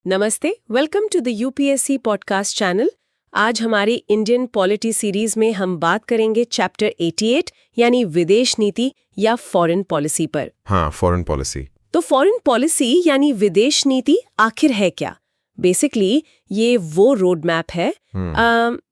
नमस्ते, welcome to the UPSC podcast channel. आज हमारी इंडियन पॉलिटी सीरीज में हम बात करेंगे चैप्टर 88 यानी विदेश नीति या फॉरेन पॉलिसी पर। हाँ, फॉरेन पॉलिसी। तो फॉरेन पॉलिसी यानी विदेश नीति आखिर है क्या? बेसिकली ये वो रोड मैप है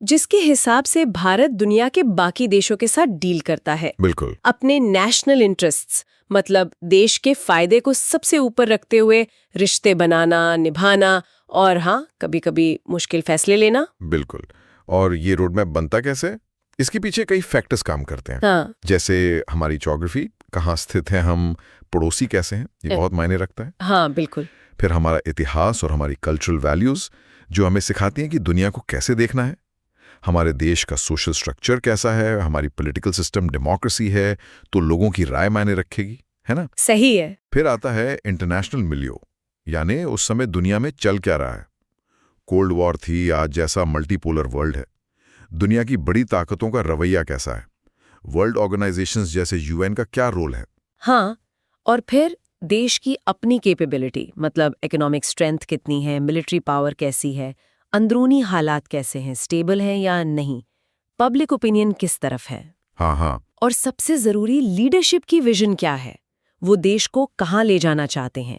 जिसके हिसाब से भारत दुनिया के बाकी देशों के साथ डील करता है। बिल्कुल। अपने नेशनल इंटरेस्ट्स मतलब देश के फायदे को सबसे ऊपर रखते हुए रिश्ते बनाना, निभाना और हाँ, कभी-कभी मुश्किल फैसले लेना। बिल्कुल। और ये रोड मैप बनता कैसे? इसके पीछे कई फैक्टर्स काम करते हैं। हाँ। जैसे हमारी ज्योग्राफी, कहाँ स्थित है हम, पड़ोसी कैसे हैं, ये बहुत मायने रखता है। हाँ, बिल्कुल। फिर हमारा इतिहास और हमारी कल्चरल वैल्यूज जो हमें सिखाती हैं कि दुनिया को कैसे देखना है। हमारे देश का सोशल स्ट्रक्चर कैसा है, हमारी पॉलिटिकल सिस्टम डेमोक्रेसी है तो लोगों की राय मायने रखेगी, है ना? सही है। फिर आता है इंटरनेशनल मिलियो, यानी उस समय दुनिया में चल क्या रहा है। कोल्ड वॉर थी, आज जैसा मल्टीपोलर वर्ल्ड है। दुनिया की बड़ी ताकतों का रवैया कैसा है, वर्ल्ड ऑर्गेनाइजेशंस जैसे यूएन का क्या रोल है। हाँ, और फिर देश की अपनी कैपेबिलिटी मतलब इकोनॉमिक स्ट्रेंथ कितनी है, मिलिट्री पावर कैसी है, अंदरूनी हालात कैसे हैं, स्टेबल हैं या नहीं, पब्लिक ओपिनियन किस तरफ है। हाँ, और सबसे जरूरी लीडरशिप की विजन क्या है, वो देश को कहाँ ले जाना चाहते हैं।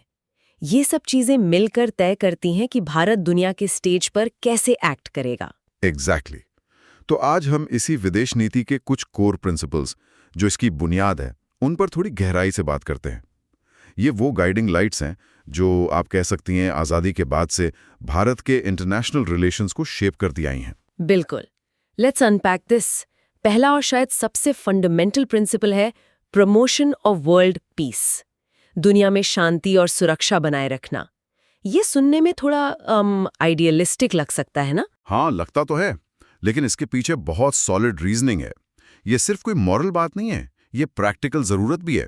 ये सब चीजें मिलकर तय करती हैं कि भारत दुनिया के स्टेज पर कैसे एक्ट करेगा। एग्जैक्टली। तो आज हम इसी विदेश नीति के कुछ कोर प्रिंसिपल्स जो इसकी बुनियाद है उन पर थोड़ी गहराई से बात करते हैं। ये वो गाइडिंग लाइट्स हैं जो आप कह सकती हैं आज़ादी के बाद से भारत के इंटरनेशनल रिलेशंस को शेप करती आई हैं। बिल्कुल। Let's unpack this. पहला और शायद सबसे फंडामेंटल प्रिंसिपल है प्रमोशन ऑफ वर्ल्ड पीस, दुनिया में शांति और सुरक्षा बनाए रखना। ये सुनने में थोड़ा आइडियलिस्टिक लग सकता है ना? हाँ, लगता तो है, लेकिन इसके पीछे बहुत सॉलिड रीजनिंग है। ये सिर्फ कोई मॉरल बात नहीं है, ये प्रैक्टिकल जरूरत भी है।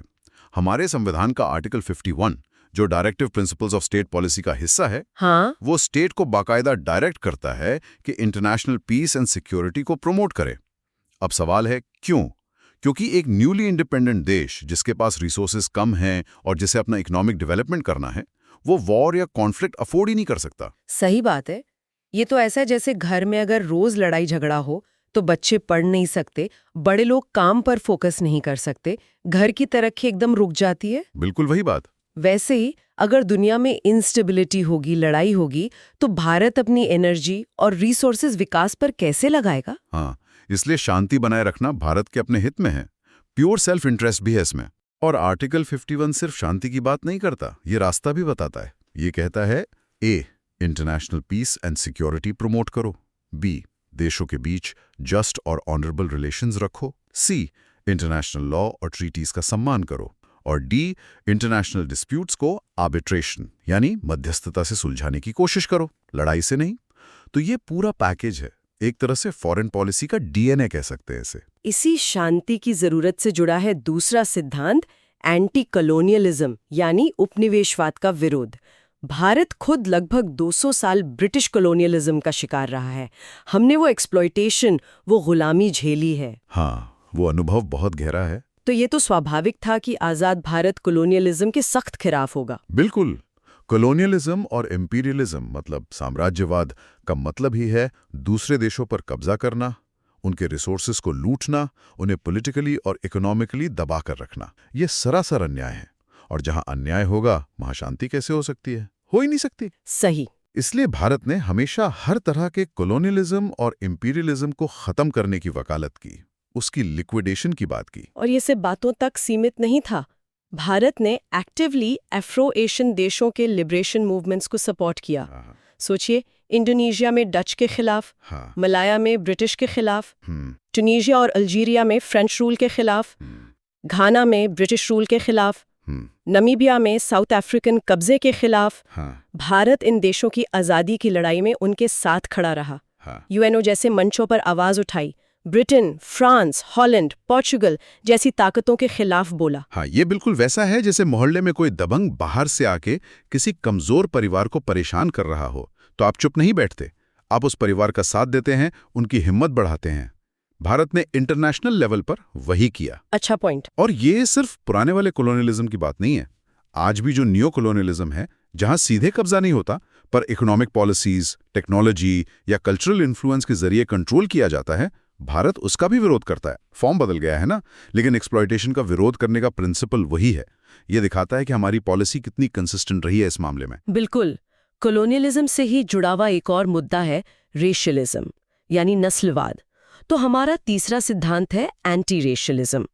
हमारे संविधान का आर्टिकल 51 जो directive principles of state policy का हिस्सा है, हाँ? वो स्टेट को बाकायदा डायरेक्ट करता है कि इंटरनेशनल पीस एंड सिक्योरिटी को प्रमोट करे। अब सवाल है क्यों? क्योंकि एक न्यूली इंडिपेंडेंट देश जिसके पास रिसोर्सेज कम हैं और जिसे अपना इकोनॉमिक डेवलपमेंट करना है, वो वॉर या कॉन्फ्लिक्ट अफोर्ड ही नहीं कर सकता। सही बात है। ये तो ऐसा है जैसे घर में अगर रोज लड़ाई झगड़ा हो तो बच्चे पढ़ नहीं सकते, बड़े लोग काम पर फोकस नहीं कर सकते, घर की तरक्की एकदम रुक जाती है। बिल्कुल वही बात। वैसे ही अगर दुनिया में इंस्टेबिलिटी होगी, लड़ाई होगी, तो भारत अपनी एनर्जी और रिसोर्सेज विकास पर कैसे लगाएगा? हाँ, इसलिए शांति बनाए रखना भारत के अपने हित में है। प्योर सेल्फ इंटरेस्ट भी है इसमें। और आर्टिकल 51 सिर्फ शांति की बात नहीं करता, ये रास्ता भी बताता है। ये कहता है A, international peace and security promote करो। बी, देशों के बीच जस्ट और ऑनरेबल रिलेशंस रखो। सी, इंटरनेशनल लॉ और ट्रीटीज का सम्मान करो। और डी, इंटरनेशनल डिस्प्यूट्स को आर्बिट्रेशन यानी मध्यस्थता से सुलझाने की कोशिश करो, लड़ाई से नहीं। तो ये पूरा पैकेज है, एक तरह से फॉरेन पॉलिसी का डीएनए कह सकते हैं इसे। इसी शांति की जरूरत से जुड़ा है दूसरा सिद्धांत, एंटी कॉलोनियलिज्म यानी उपनिवेशवाद का विरोध। भारत खुद लगभग 200 साल ब्रिटिश कॉलोनियलिज्म का शिकार रहा है। हमने वो एक्सप्लॉयटेशन, वो गुलामी झेली है। हाँ, वो अनुभव बहुत गहरा है। तो ये तो स्वाभाविक था कि आजाद भारत कॉलोनियलिज्म के सख्त खिलाफ होगा। बिल्कुल। कॉलोनियलिज्म और इंपीरियलिज्म मतलब साम्राज्यवाद का मतलब ही है दूसरे देशों पर कब्जा करना, उनके रिसोर्सेज को लूटना, उन्हें पॉलिटिकली और इकोनॉमिकली दबा कर रखना। ये सरासर अन्याय है। और जहां अन्याय होगा वहां शांति कैसे हो सकती है? हो ही नहीं सकती। सही। इसलिए भारत ने हमेशा हर तरह के कॉलोनियलिज्म और इंपीरियलिज्म को खत्म करने की वकालत की, उसकी लिक्विडेशन की बात की। और ये सिर्फ बातों तक सीमित नहीं था। भारत ने एक्टिवली अफ्रो एशियन देशों के लिबरेशन मूवमेंट्स को सपोर्ट किया। सोचिए, इंडोनेशिया में डच के खिलाफ, मलाया में ब्रिटिश के खिलाफ, ट्यूनीशिया और अल्जीरिया में फ्रेंच रूल के खिलाफ, घाना में ब्रिटिश रूल के खिलाफ, नमीबिया में साउथ अफ्रीकन कब्जे के खिलाफ। भारत इन देशों की आज़ादी की लड़ाई में उनके साथ खड़ा रहा। यूएनओ जैसे मंचों पर आवाज उठाई, ब्रिटेन, फ्रांस, हॉलैंड, पोर्चुगल जैसी ताकतों के खिलाफ बोला। हाँ, ये बिल्कुल वैसा है जैसे मोहल्ले में कोई दबंग बाहर से आके किसी कमजोर परिवार को परेशान कर रहा हो, तो आप चुप नहीं बैठते, आप उस परिवार का साथ देते हैं, उनकी हिम्मत बढ़ाते हैं। भारत ने इंटरनेशनल लेवल पर वही किया। अच्छा पॉइंट। और ये सिर्फ पुराने वाले कॉलोनियलिज्म की बात नहीं है। आज भी जो न्यू कॉलोनियलिज्म है, जहां सीधे कब्जा नहीं होता पर इकोनॉमिक पॉलिसीज, टेक्नोलॉजी या कल्चरल इन्फ्लुएंस के जरिए कंट्रोल किया जाता है, भारत उसका भी विरोध करता है। फॉर्म बदल गया है ना, लेकिन एक्सप्लॉयटेशन का विरोध करने का प्रिंसिपल वही है। ये दिखाता है कि हमारी पॉलिसी कितनी कंसिस्टेंट रही है इस मामले में। बिल्कुल। कॉलोनियलिज्म से ही जुड़ा हुआ एक और मुद्दा है रेशियलिज्म, यानी नस्लवाद। तो हमारा तीसरा सिद्धांत है एंटी रेशियलिज्म।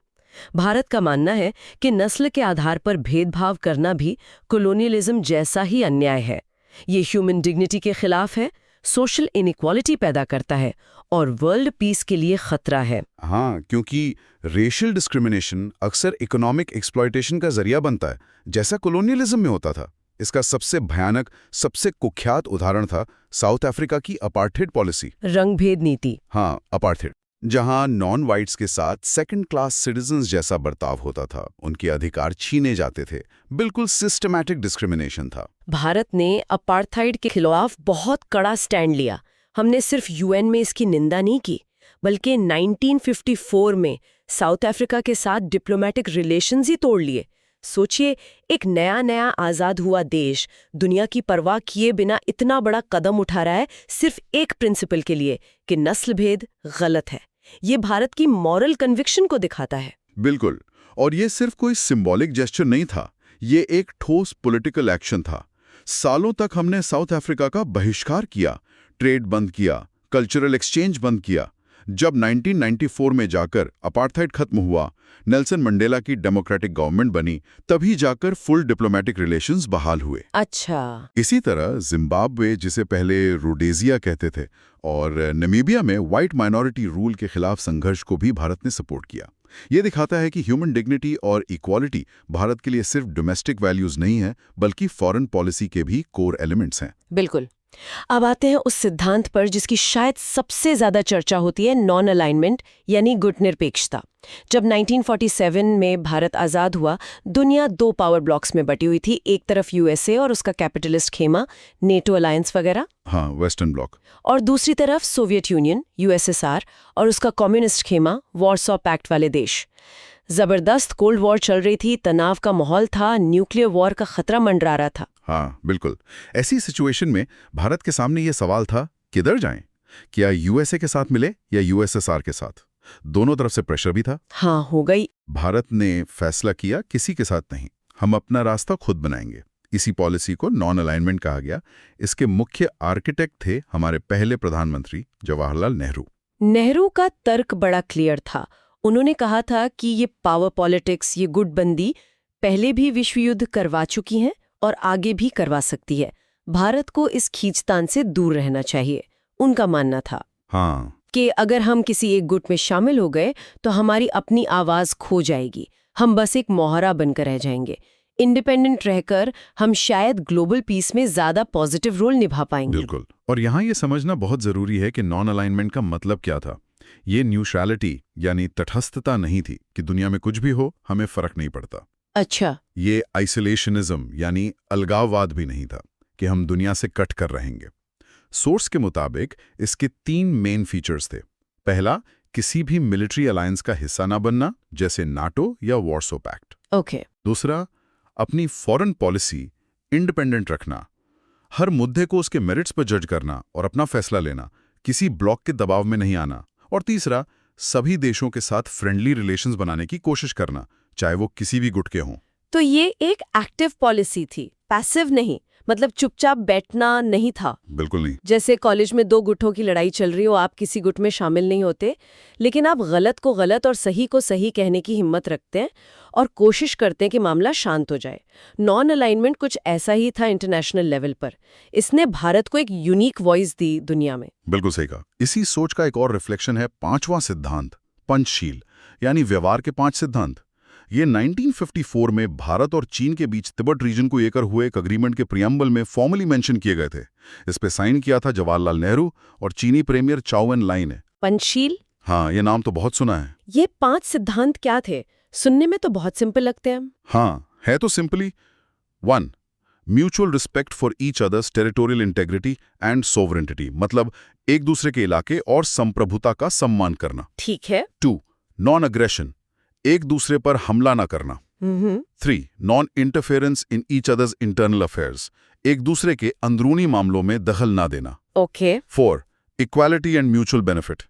भारत का मानना है कि नस्ल के आधार पर भेदभाव करना भी कॉलोनियलिज्म जैसा ही अन्याय है। ये ह्यूमन डिग्निटी के खिलाफ है, सोशल इनइक्वालिटी पैदा करता है और वर्ल्ड पीस के लिए खतरा है। हाँ, क्योंकि रेशियल डिस्क्रिमिनेशन अक्सर इकोनॉमिक एक्सप्लॉयटेशन का जरिया बनता है, जैसा कॉलोनियलिज्म में होता था। इसका सबसे भयानक, सबसे कुख्यात उदाहरण था साउथ अफ्रीका की अपार्थेड पॉलिसी, रंगभेद नीति। हाँ, अपार्थेड, जहां नॉन वाइट्स के साथ सेकंड क्लास सिटीजन्स जैसा बर्ताव होता था, उनके अधिकार छीने जाते थे। बिल्कुल सिस्टमैटिक डिस्क्रिमिनेशन था। भारत ने अपार्थाइड के खिलाफ बहुत कड़ा स्टैंड लिया। हमने सिर्फ यूएन में इसकी निंदा नहीं की, बल्कि 1954 में साउथ अफ्रीका के साथ डिप्लोमेटिक रिलेशंस ही तोड़ लिए। सोचिए, एक नया आज़ाद हुआ देश दुनिया की परवाह किए बिना इतना बड़ा कदम उठा रहा है, सिर्फ एक प्रिंसिपल के लिए कि नस्ल भेद गलत है। ये भारत की मॉरल कन्विक्शन को दिखाता है। बिल्कुल, और ये सिर्फ कोई सिंबॉलिक जेस्चर नहीं था, ये एक ठोस पॉलिटिकल एक्शन था। सालों तक हमने साउथ अफ्रीका का बहिष्कार किया, ट्रेड बंद किया, कल्चरल एक्सचेंज बंद किया। जब 1994 में जाकर अपार्थाइड खत्म हुआ, नेल्सन मंडेला की डेमोक्रेटिक गवर्नमेंट बनी, तभी जाकर फुल डिप्लोमेटिक रिलेशंस बहाल हुए। अच्छा। इसी तरह जिम्बाब्वे, जिसे पहले रोडेजिया कहते थे, और नामीबिया में व्हाइट माइनॉरिटी रूल के खिलाफ संघर्ष को भी भारत ने सपोर्ट किया। ये दिखाता है कि ह्यूमन डिग्निटी और इक्वालिटी भारत के लिए सिर्फ डोमेस्टिक वैल्यूज नहीं है, बल्कि फॉरेन पॉलिसी के भी कोर एलिमेंट्स हैं। बिल्कुल। अब आते हैं उस सिद्धांत पर जिसकी शायद सबसे ज्यादा चर्चा होती है, नॉन अलाइनमेंट यानी गुटनिरपेक्षता। जब 1947 में भारत आज़ाद हुआ, दुनिया दो पावर ब्लॉक्स में बटी हुई थी। एक तरफ यूएसए और उसका कैपिटलिस्ट खेमा, नेटो अलायंस वगैरह, हाँ, वेस्टर्न ब्लॉक, और दूसरी तरफ सोवियत यूनियन, यूएसएसआर, और उसका कम्युनिस्ट खेमा, वॉरसॉ पैक्ट वाले देश। जबरदस्त कोल्ड वॉर चल रही थी, तनाव का माहौल था, न्यूक्लियर वॉर का खतरा मंडरा रहा था। हाँ, बिल्कुल। ऐसी सिचुएशन में भारत के सामने ये सवाल था, किधर जाएं? क्या यूएसए के साथ मिले या यूएसएसआर के साथ? दोनों तरफ से प्रेशर भी था। हाँ, हो गई। भारत ने फैसला किया, किसी के साथ नहीं, हम अपना रास्ता खुद बनाएंगे। इसी पॉलिसी को नॉन अलाइनमेंट कहा गया। इसके मुख्य आर्किटेक्ट थे हमारे पहले प्रधानमंत्री जवाहरलाल नेहरू। नेहरू का तर्क बड़ा क्लियर था। उन्होंने कहा था कि ये पावर पॉलिटिक्स, ये गुटबंदी पहले भी विश्व युद्ध करवा चुकी हैं और आगे भी करवा सकती है। भारत को इस खींचतान से दूर रहना चाहिए। उनका मानना था हाँ, कि अगर हम किसी एक गुट में शामिल हो गए तो हमारी अपनी आवाज खो जाएगी, हम बस एक मोहरा बनकर रह जाएंगे। इंडिपेंडेंट रहकर हम शायद ग्लोबल पीस में ज्यादा पॉजिटिव रोल निभा पाएंगे। बिल्कुल। और यहाँ ये समझना बहुत जरूरी है कि नॉन अलाइनमेंट का मतलब क्या था। ये न्यूट्रलिटी यानी तटस्थता नहीं थी कि दुनिया में कुछ भी हो हमें फर्क नहीं पड़ता। अच्छा। ये आइसोलेशनिज्म यानी अलगाववाद भी नहीं था कि हम दुनिया से कट कर रहेंगे। सोर्स के मुताबिक इसके 3 मेन फीचर्स थे। पहला, किसी भी मिलिट्री अलायंस का हिस्सा ना बनना, जैसे नाटो या वॉरसो पैक्ट। ओके। दूसरा, अपनी फॉरेन पॉलिसी इंडिपेंडेंट रखना, हर मुद्दे को उसके मेरिट्स पर जज करना और अपना फैसला लेना, किसी ब्लॉक के दबाव में नहीं आना। और तीसरा, सभी देशों के साथ फ्रेंडली रिलेशंस बनाने की कोशिश करना, चाहे वो किसी भी गुट के हों। तो ये एक एक्टिव पॉलिसी थी, पैसिव नहीं, मतलब चुपचाप बैठना नहीं था। बिल्कुल नहीं। जैसे कॉलेज में 2 गुटों की लड़ाई चल रही हो, आप किसी गुट में शामिल नहीं होते, लेकिन आप गलत को गलत और सही को सही कहने की हिम्मत रखते हैं और कोशिश करते हैं कि मामला शांत हो जाए। नॉन अलाइनमेंट कुछ ऐसा ही था इंटरनेशनल लेवल पर। इसने भारत को एक यूनिक वॉइस दी दुनिया में। बिल्कुल सही कहा। इसी सोच का एक और रिफ्लेक्शन है 5वां सिद्धांत, पंचशील, यानी व्यवहार के 5 सिद्धांत। ये 1954 में भारत और चीन के बीच तिब्बत रीजन को लेकर हुए एक अग्रीमेंट के प्रियम्बल में फॉर्मली मेंशन किए गए थे। इस पे साइन किया था जवाहरलाल नेहरू और चीनी प्रीमियर चाउ एन लाई ने। पंचशील? हाँ, ये नाम तो बहुत सुना है। ये 5 सिद्धांत क्या थे? सुनने में तो बहुत सिंपल लगते हैं। हाँ, है तो simply. 1. Mutual respect for each others territorial integrity and sovereignty, मतलब एक दूसरे के इलाके और संप्रभुता का सम्मान करना। ठीक है। 2. नॉन अग्रेशन, एक दूसरे पर हमला ना करना। 3. Non interference in each others internal affairs, एक दूसरे के अंदरूनी मामलों में दखल ना देना। Okay. 4. Equality and mutual benefit,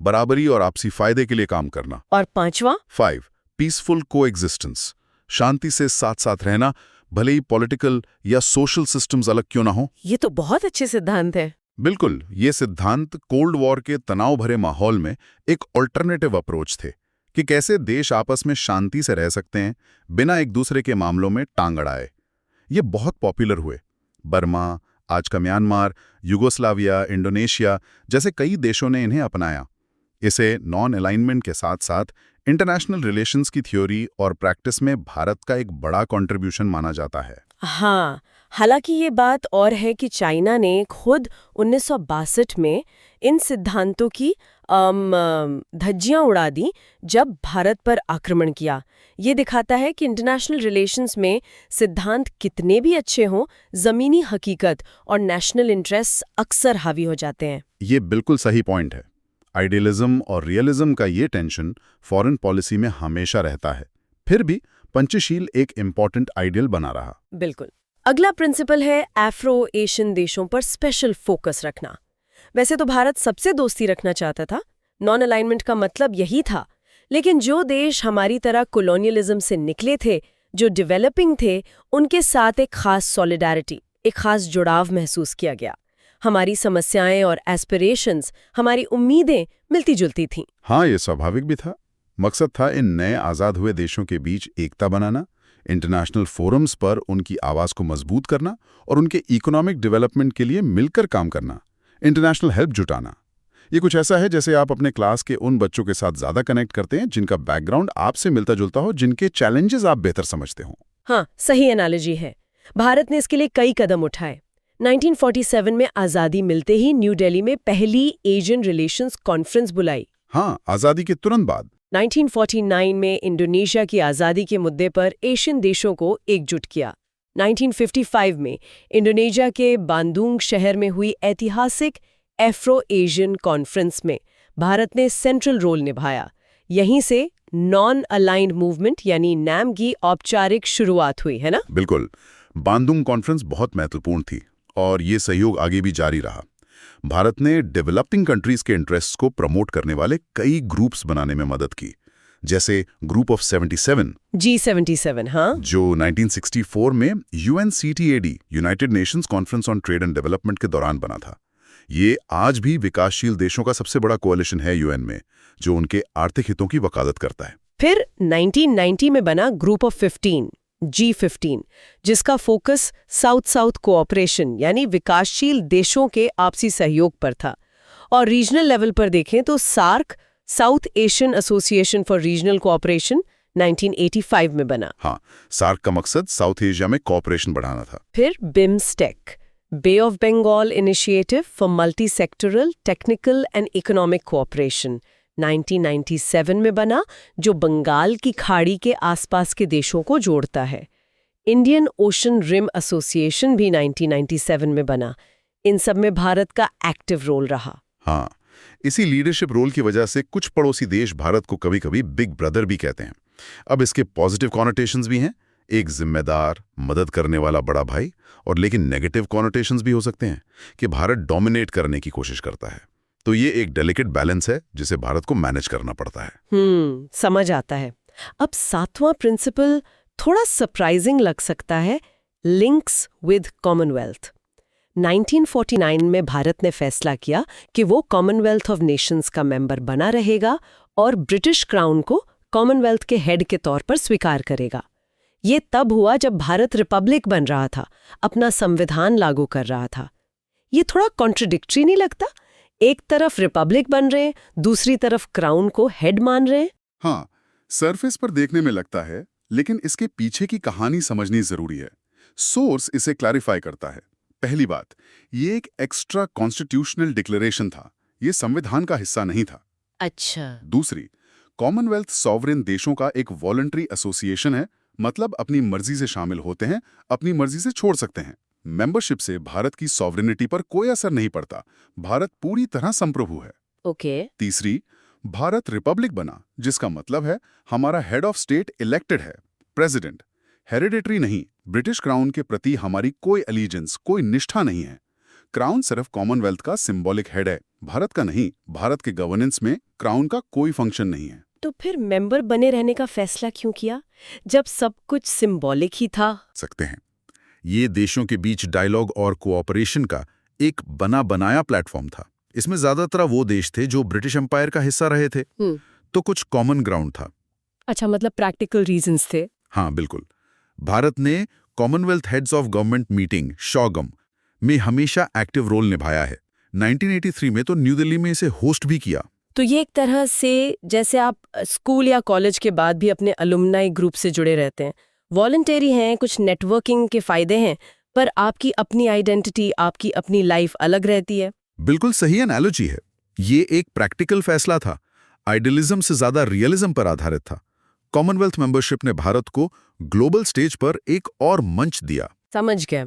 बराबरी और आपसी फायदे के लिए काम करना। और 5वां? 5. पीसफुल कोएग्जिस्टेंस, शांति से साथ साथ रहना, भले ही पॉलिटिकल या सोशल सिस्टम्स अलग क्यों ना हो। ये तो बहुत अच्छे सिद्धांत है। बिल्कुल, ये सिद्धांत कोल्ड वॉर के तनाव भरे माहौल में एक ऑल्टरनेटिव अप्रोच थे कि कैसे देश आपस में शांति से रह सकते हैं बिना एक दूसरे के मामलों में टांग अड़ाए। ये बहुत पॉपुलर हुए। बर्मा, आज का म्यांमार, युगोस्लाविया, इंडोनेशिया जैसे कई देशों ने इन्हें अपनाया। इसे नॉन अलाइनमेंट के साथ साथ इंटरनेशनल रिलेशंस की थ्योरी और प्रैक्टिस में भारत का एक बड़ा कंट्रीब्यूशन माना जाता है। हाँ, हालांकि ये बात और है कि चाइना ने खुद 1962 में इन सिद्धांतों की धज्जियां उड़ा दी जब भारत पर आक्रमण किया। ये दिखाता है कि इंटरनेशनल रिलेशंस में सिद्धांत कितने भी अच्छे हों, ज़मीनी हकीकत और नेशनल इंटरेस्ट अक्सर हावी हो जाते हैं। ये बिल्कुल सही पॉइंट है। आइडियलिज्म और रियलिज्म का ये टेंशन फॉरेन पॉलिसी में हमेशा रहता है। फिर भी पंचशील एक इम्पॉर्टेंट आइडियल बना रहा। बिल्कुल। अगला प्रिंसिपल है अफ्रो एशियन देशों पर स्पेशल फोकस रखना। वैसे तो भारत सबसे दोस्ती रखना चाहता था, नॉन अलाइनमेंट का मतलब यही था, लेकिन जो देश हमारी तरह कॉलोनियलिज्म से निकले थे, जो डेवलपिंग थे, उनके साथ एक खास सॉलिडारिटी, एक खास जुड़ाव महसूस किया गया। हमारी समस्याएं और एस्पिरेशंस, हमारी उम्मीदें मिलती जुलती थीं। हाँ, ये स्वाभाविक भी था। मकसद था इन नए आज़ाद हुए देशों के बीच एकता बनाना, इंटरनेशनल फोरम्स पर उनकी आवाज़ को मजबूत करना और उनके इकोनॉमिक डेवलपमेंट के लिए मिलकर काम करना, इंटरनेशनल हेल्प जुटाना। ये कुछ ऐसा है जैसे आप अपने क्लास के उन बच्चों के साथ ज़्यादा कनेक्ट करते हैं जिनका बैकग्राउंड आपसे मिलता जुलता हो, जिनके चैलेंजेस आप बेहतर समझते हो। हाँ, सही एनालॉजी है। भारत ने इसके लिए कई कदम उठाए। 1947 में आज़ादी मिलते ही न्यू दिल्ली में पहली एशियन रिलेशंस कॉन्फ्रेंस बुलाई। हाँ, आज़ादी के तुरंत बाद 1949 में इंडोनेशिया की आज़ादी के मुद्दे पर एशियन देशों को एकजुट किया। 1955 में इंडोनेशिया के बांदुंग शहर में हुई ऐतिहासिक एफ्रो एशियन कॉन्फ्रेंस में भारत ने सेंट्रल रोल निभाया। यहीं से नॉन अलाइंड मूवमेंट यानी नैम की औपचारिक शुरुआत हुई, है ना? बिल्कुल। बांदुंग कॉन्फ्रेंस बहुत महत्वपूर्ण थी और ये सहयोग आगे भी जारी रहा। भारत ने डेवलपिंग कंट्रीज के इंटरेस्ट्स को प्रमोट करने वाले कई ग्रुप्स बनाने में मदद की, जैसे ग्रुप ऑफ 77 G77, हाँ, जो 1964 में UNCTAD United Nations conference on trade and development के दौरान बना था। ये आज भी विकासशील देशों का सबसे बड़ा कोएलिशन है यूएन में, जो उनके आर्थिक हितों की वकालत करता है। फिर 1990 में बना ग्रुप ऑफ 15 G15, जिसका फोकस साउथ साउथ कोऑपरेशन यानी विकासशील देशों के आपसी सहयोग पर था। और रीजनल लेवल पर देखें तो SAARC, South Asian Association for Regional Cooperation, 1985 में बना। हाँ, सार्क का मकसद साउथ एशिया में कोऑपरेशन बढ़ाना था। फिर BIMSTEC, bay of Bengal initiative for multi sectoral technical and economic cooperation, 1997 में बना, जो बंगाल की खाड़ी के आसपास के देशों को जोड़ता है। इंडियन ओशन रिम एसोसिएशन भी 1997 में बना। इन सब में भारत का एक्टिव रोल रहा। हाँ, इसी लीडरशिप रोल की वजह से कुछ पड़ोसी देश भारत को कभी-कभी बिग ब्रदर भी कहते हैं। अब इसके पॉजिटिव कॉनोटेशंस भी हैं, एक जिम्मेदार, मदद करने वाला बड़ा भाई, और लेकिन नेगेटिव कॉनोटेशंस भी हो सकते हैं कि भारत डोमिनेट करने की कोशिश करता है। तो ये एक डेलिकेट बैलेंस है जिसे भारत को मैनेज करना पड़ता है। समझ आता है। अब 7वां प्रिंसिपल थोड़ा सरप्राइजिंग लग सकता है, लिंक्स विद कॉमनवेल्थ। 1949 में भारत ने फैसला किया कि वो कॉमनवेल्थ ऑफ नेशंस का मेंबर बना रहेगा और ब्रिटिश क्राउन को कॉमनवेल्थ के हेड के तौर पर स्वीकार करेगा। ये तब हुआ जब भारत रिपब्लिक बन रहा था, अपना संविधान लागू कर रहा था। ये थोड़ा कॉन्ट्रडिक्टरी नहीं लगता? एक तरफ रिपब्लिक बन रहे हैं, दूसरी तरफ क्राउन को हेड मान रहे हैं। हाँ, सरफेस पर देखने में लगता है, लेकिन इसके पीछे की कहानी समझनी जरूरी है। सोर्स इसे क्लैरिफाई करता है। पहली बात, ये एक एक्स्ट्रा कॉन्स्टिट्यूशनल डिक्लेरेशन था, ये संविधान का हिस्सा नहीं था। अच्छा। दूसरी, कॉमनवेल्थ सॉवरेन देशों का एक वॉलंटरी एसोसिएशन है, मतलब अपनी मर्जी से शामिल होते हैं, अपनी मर्जी से छोड़ सकते हैं। मेंबरशिप से भारत की सॉवरेनिटी पर कोई असर नहीं पड़ता, भारत पूरी तरह संप्रभु है। ओके। तीसरी, भारत रिपब्लिक बना, जिसका मतलब है हमारा हेड ऑफ स्टेट इलेक्टेड है, प्रेसिडेंट हेरिडेटरी नहीं, ब्रिटिश क्राउन के प्रति हमारी कोई एलिजेंस, कोई निष्ठा नहीं है। क्राउन सिर्फ कॉमनवेल्थ का सिंबॉलिक हेड है, भारत का नहीं। भारत के गवर्नेंस में क्राउन का कोई फंक्शन नहीं है। तो फिर मेंबर बने रहने का फैसला क्यों किया, जब सब कुछ सिंबॉलिक ही था? सकते हैं, ये देशों के बीच डायलॉग और कोऑपरेशन का एक बना बनाया प्लेटफॉर्म था। इसमें ज्यादातर वो देश थे जो ब्रिटिश एम्पायर का हिस्सा रहे थे, तो कुछ कॉमन ग्राउंड था। अच्छा, मतलब प्रैक्टिकल रीजंस थे। हाँ बिल्कुल। भारत ने Commonwealth heads of government meeting CHOGM में हमेशा एक्टिव रोल निभाया है। 1983 में तो न्यू दिल्ली में इसे होस्ट भी किया। तो ये एक तरह से जैसे आप स्कूल या कॉलेज के बाद भी अपने अलुमनाई ग्रुप से जुड़े रहते हैं, वॉलंटरी हैं, कुछ नेटवर्किंग के फायदे हैं, पर आपकी अपनी आइडेंटिटी, आपकी अपनी लाइफ अलग रहती है। बिल्कुल सही एनालॉजी है। ये एक प्रैक्टिकल फैसला था, आइडियलिज्म से ज्यादा रियलिज्म पर आधारित था। कॉमनवेल्थ मेंबरशिप ने भारत को ग्लोबल स्टेज पर एक और मंच दिया। समझ गए।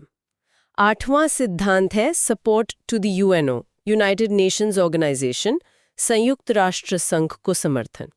8वां सिद्धांत है support to the UNO, united nations organization, संयुक्त राष्ट्र संघ को समर्थन।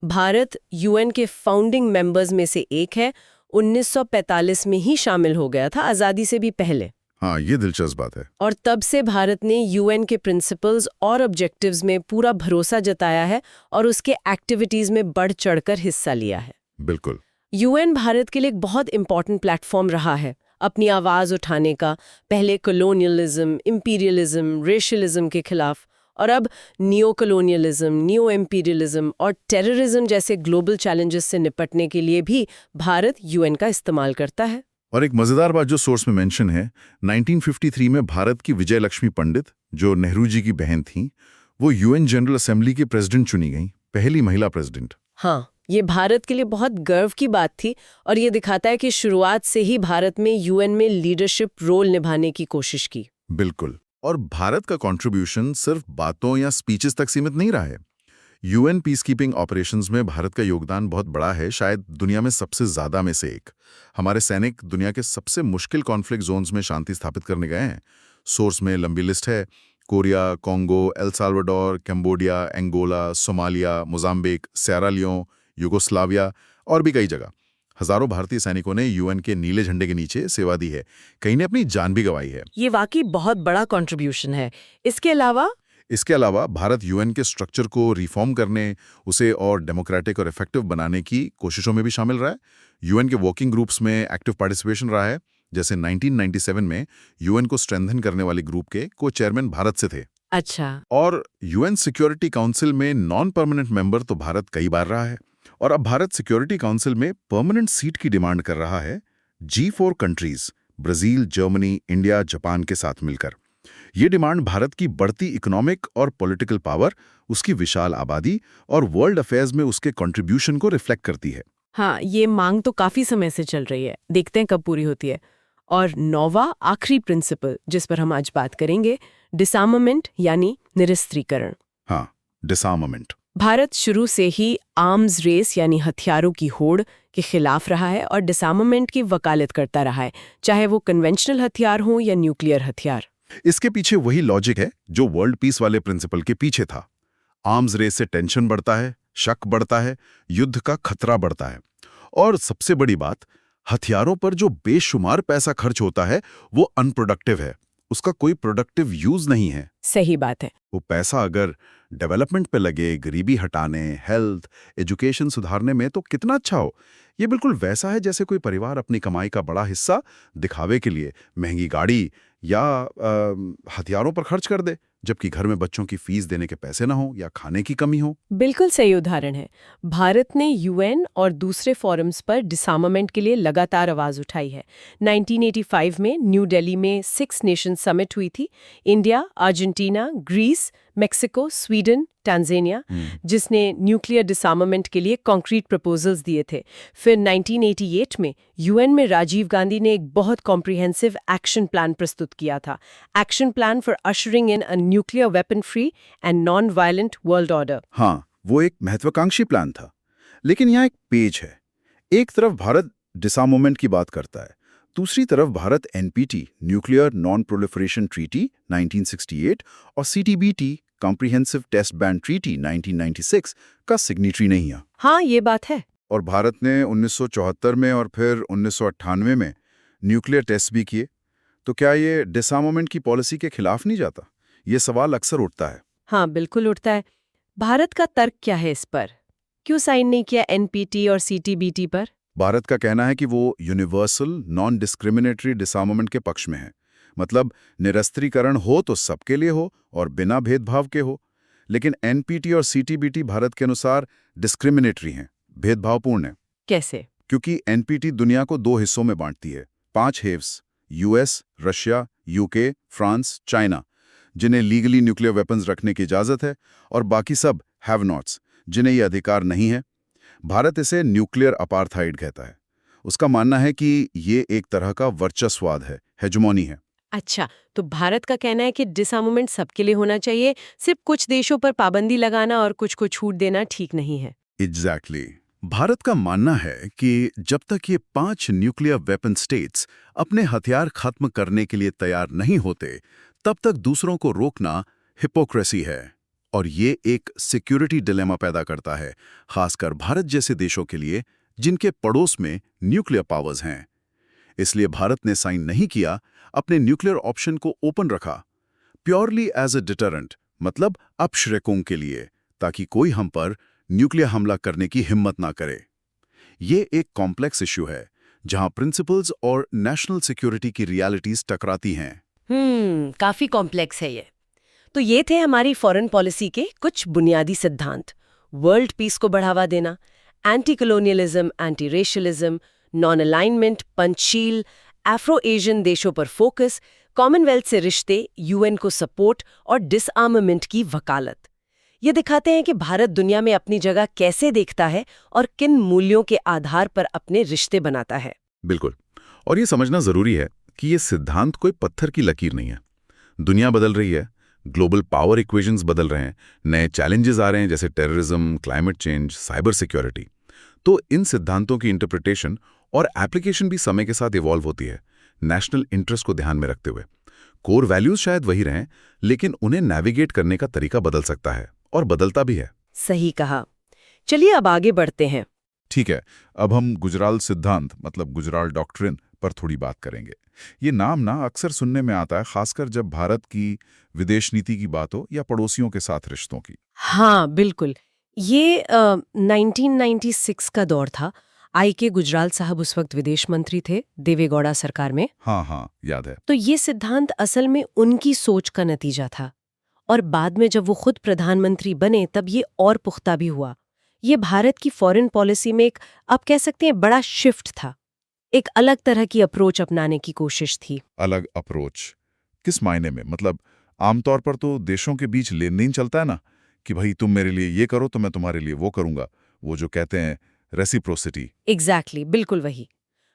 भारत यूएन के फाउंडिंग मेंबर्स में से एक है, 1945 में ही शामिल हो गया था, आजादी से भी पहले। हाँ, ये दिलचस्प बात है। और तब से भारत ने यूएन के प्रिंसिपल्स और ऑब्जेक्टिव्स में पूरा भरोसा जताया है और उसके एक्टिविटीज में बढ़ चढ़कर हिस्सा लिया है। बिल्कुल। यूएन भारत के लिए एक बहुत इंपॉर्टेंट प्लेटफॉर्म रहा है अपनी आवाज उठाने का, पहले कॉलोनियलिज्म, इंपीरियलिज्म, रेशियलिज्म के खिलाफ, और अब नियो कॉलोनियलिज्म, नियो इंपीरियलिज्म और टेररिज्म जैसे ग्लोबल चैलेंजेस से निपटने के लिए भी भारत यूएन का इस्तेमाल करता है। और एक मजेदार बात जो सोर्स में मेंशन है, 1953 में भारत की विजय लक्ष्मी पंडित, जो नेहरू जी की बहन थीं, वो यूएन जनरल असेंबली की प्रेसिडेंट चुनी गई, पहली महिला प्रेसिडेंट। हाँ, ये भारत के लिए बहुत गर्व की बात थी और ये दिखाता है कि शुरुआत से ही भारत में यूएन में लीडरशिप रोल निभाने की कोशिश की। बिल्कुल। और भारत का कंट्रीब्यूशन सिर्फ बातों या स्पीचेस तक सीमित नहीं रहा है। यूएन पीस कीपिंग ऑपरेशंस में भारत का योगदान बहुत बड़ा है, शायद दुनिया में सबसे ज्यादा में से एक। हमारे सैनिक दुनिया के सबसे मुश्किल कॉन्फ्लिक्ट जोन्स में शांति स्थापित करने गए हैं। सोर्स में लंबी लिस्ट है, Korea, Congo, El Salvador, Cambodia, Angola, Somalia, Mozambique, Sierra Leone, Yugoslavia और भी कई जगह। हजारों भारतीय सैनिकों ने यूएन के नीले झंडे के नीचे सेवा दी है, कई ने अपनी जान भी गंवाई है। ये वाकई बहुत बड़ा कंट्रीब्यूशन है। इसके अलावा भारत यूएन के स्ट्रक्चर को रिफॉर्म करने, उसे और डेमोक्रेटिक और इफेक्टिव बनाने की कोशिशों में भी शामिल रहा है। यूएन के वर्किंग ग्रुप्स में एक्टिव पार्टिसिपेशन रहा है, जैसे 1997 में यूएन को स्ट्रेंथन करने वाले ग्रुप के को चेयरमैन भारत से थे। अच्छा। और यूएन सिक्योरिटी काउंसिल में नॉन परमानेंट मेंबर तो भारत कई बार रहा है, और अब भारत सिक्योरिटी काउंसिल में परमानेंट सीट की डिमांड कर रहा है, G4 countries Brazil, Germany, India, Japan के साथ मिलकर। ये डिमांड भारत की बढ़ती इकोनॉमिक और पॉलिटिकल पावर, उसकी विशाल आबादी और वर्ल्ड अफेयर्स में उसके कंट्रीब्यूशन को रिफ्लेक्ट करती है। हाँ, ये मांग तो काफी समय से चल रही है, देखते हैं कब पूरी होती है। और 9वां आखिरी प्रिंसिपल जिस पर हम आज बात करेंगे, डिसआर्मामेंट यानी निरस्त्रीकरण। हाँ, डिसआर्मामेंट। भारत शुरू से ही आर्म्स रेस यानी हथियारों की होड़ के खिलाफ रहा है और डिसआर्मामेंट की वकालत करता रहा है, चाहे वो कन्वेंशनल हथियार हो या न्यूक्लियर हथियार। इसके पीछे वही लॉजिक है जो वर्ल्ड पीस वाले प्रिंसिपल के पीछे था। आर्म्स रेस से टेंशन बढ़ता है, शक बढ़ता है, युद्ध का खतरा बढ़ता है, और सबसे बड़ी बात, हथियारों पर जो बेशुमार पैसा खर्च होता है वो अनप्रोडक्टिव है, उसका कोई प्रोडक्टिव यूज नहीं है। सही बात है। वो पैसा अगर डेवलपमेंट पे लगे, गरीबी हटाने, हेल्थ, एजुकेशन सुधारने में, तो कितना अच्छा हो। ये बिल्कुल वैसा है जैसे कोई परिवार अपनी कमाई का बड़ा हिस्सा दिखावे के लिए महंगी गाड़ी या हथियारों पर खर्च कर दे, जबकि घर में बच्चों की फीस देने के पैसे ना हो या खाने की कमी हो। बिल्कुल सही उदाहरण है। भारत ने यूएन और दूसरे फोरम्स पर डिसआर्मामेंट के लिए लगातार आवाज उठाई है। 1985 में न्यू दिल्ली में 6 नेशन समिट हुई थी, India, Argentina, Greece, Mexico, Sweden, Tanzania, जिसने न्यूक्लियर डिसआर्मामेंट के लिए कॉन्क्रीट प्रपोजल्स दिए थे। फिर 1988 में यूएन में राजीव गांधी ने एक बहुत कॉम्प्रिहेंसिव एक्शन प्लान प्रस्तुत किया था, action plan for ushering in a nuclear weapon free and non violent world order. हाँ, वो एक महत्वाकांक्षी प्लान था, लेकिन यहाँ एक पेच है। एक तरफ भारत डिसआर्मामेंट की बात करता है, दूसरी तरफ Bharat NPT, nuclear non proliferation treaty 1968 और CTBT, comprehensive test ban treaty 1996 का सिग्नेटरी नहीं है। हाँ, ये बात है। और भारत ने 1974 में और फिर 1998 में न्यूक्लियर टेस्ट भी किए। तो क्या ये डिसआर्मामेंट की पॉलिसी के खिलाफ नहीं जाता? ये सवाल अक्सर उठता है। हाँ, बिल्कुल उठता है। भारत का तर्क क्या है इस पर? क्यों साइन नहीं किया एनपीटी और सीटीबीटी पर? भारत का कहना है कि वो यूनिवर्सल नॉन डिस्क्रिमिनेटरी डिसआर्मामेंट के पक्ष में है। मतलब निरस्त्रीकरण हो तो सबके लिए हो और बिना भेदभाव के हो। लेकिन एनपीटी और सीटीबीटी भारत के अनुसार डिस्क्रिमिनेटरी हैं, भेदभावपूर्ण है। कैसे? क्योंकि एनपीटी दुनिया को 2 हिस्सों में बांटती है। 5 haves, US, Russia, UK, France, China, जिन्हें लीगली न्यूक्लियर वेपन्स रखने की इजाजत है, और बाकी सब हैव नॉट्स, जिन्हें ये अधिकार नहीं है। भारत इसे न्यूक्लियर अपार्थाइड कहता है। उसका मानना है कि ये एक तरह का वर्चस्ववाद है, हेजुमोनी है। अच्छा, तो भारत का कहना है कि डिसआर्मामेंट सबके लिए होना चाहिए, सिर्फ कुछ देशों पर पाबंदी लगाना और कुछ को छूट देना ठीक नहीं है। एग्जैक्टली। भारत का मानना है कि जब तक ये 5 न्यूक्लियर वेपन स्टेट्स अपने हथियार खत्म करने के लिए तैयार नहीं होते, तब तक दूसरों को रोकना हिपोक्रेसी है। और ये एक सिक्योरिटी डिलेमा पैदा करता है, खासकर भारत जैसे देशों के लिए जिनके पड़ोस में न्यूक्लियर पावर्स हैं। इसलिए भारत ने साइन नहीं किया, अपने न्यूक्लियर ऑप्शन को ओपन रखा, प्योरली एज अ डिटरेंट, मतलब अपशृंखला के लिए, ताकि कोई हम पर न्यूक्लियर हमला करने की हिम्मत ना करे। ये एक कॉम्प्लेक्स इश्यू है, जहां प्रिंसिपल्स और नेशनल सिक्योरिटी की रियलिटीज टकराती हैं। काफी कॉम्प्लेक्स है ये। तो ये थे हमारी फॉरेन पॉलिसी के कुछ बुनियादी सिद्धांत। वर्ल्ड पीस को बढ़ावा देना, anti colonialism, anti रेशियलिज्म, non alignment, Panchsheel, Afro Asian देशों पर फोकस, कॉमनवेल्थ से रिश्ते, यूएन को सपोर्ट और डिसआर्मामेंट की वकालत। ये दिखाते हैं कि भारत दुनिया में अपनी जगह कैसे देखता है और किन मूल्यों के आधार पर अपने रिश्ते बनाता है। बिल्कुल। और ये समझना जरूरी है कि ये सिद्धांत कोई पत्थर की लकीर नहीं है। दुनिया बदल रही है, ग्लोबल पावर इक्वेशंस बदल रहे हैं, नए चैलेंजेस आ रहे हैं जैसे terrorism, climate change, cyber security. तो इन सिद्धांतों की इंटरप्रिटेशन और एप्लीकेशन भी समय के साथ इवॉल्व होती है, नेशनल इंटरेस्ट को ध्यान में रखते हुए। कोर वैल्यूज शायद वही रहें, लेकिन उन्हें नेविगेट करने का तरीका बदल सकता है, और बदलता भी है। सही कहा। चलिए अब आगे बढ़ते हैं। ठीक है, अब हम गुजराल सिद्धांत मतलब गुजराल डॉक्ट्रिन पर थोड़ी बात करेंगे। ये नाम ना अक्सर सुनने में आता है, खासकर जब भारत की विदेश नीति की बात हो या पड़ोसियों के साथ रिश्तों की। हाँ, बिल्कुल। ये 1996 का दौर था। के गुजराल साहब उस वक्त विदेश मंत्री थे देवेगौड़ा सरकार में। हाँ, याद है। तो ये सिद्धांत असल में उनकी सोच का नतीजा था, और बाद में जब वो खुद प्रधानमंत्री बने तब ये और पुख्ता भी हुआ। ये भारत की फॉरेन पॉलिसी में एक, आप कह सकते हैं, बड़ा शिफ्ट था। एक अलग तरह की अप्रोच अपनाने की कोशिश थी। अलग अप्रोच किस मायने में? मतलब आमतौर पर तो देशों के बीच लेन देन चलता है ना, कि भाई तुम मेरे लिए ये करो तो मैं तुम्हारे लिए वो करूंगा, वो जो कहते हैं रेसिप्रोसिटी। एग्जैक्टली, बिल्कुल वही।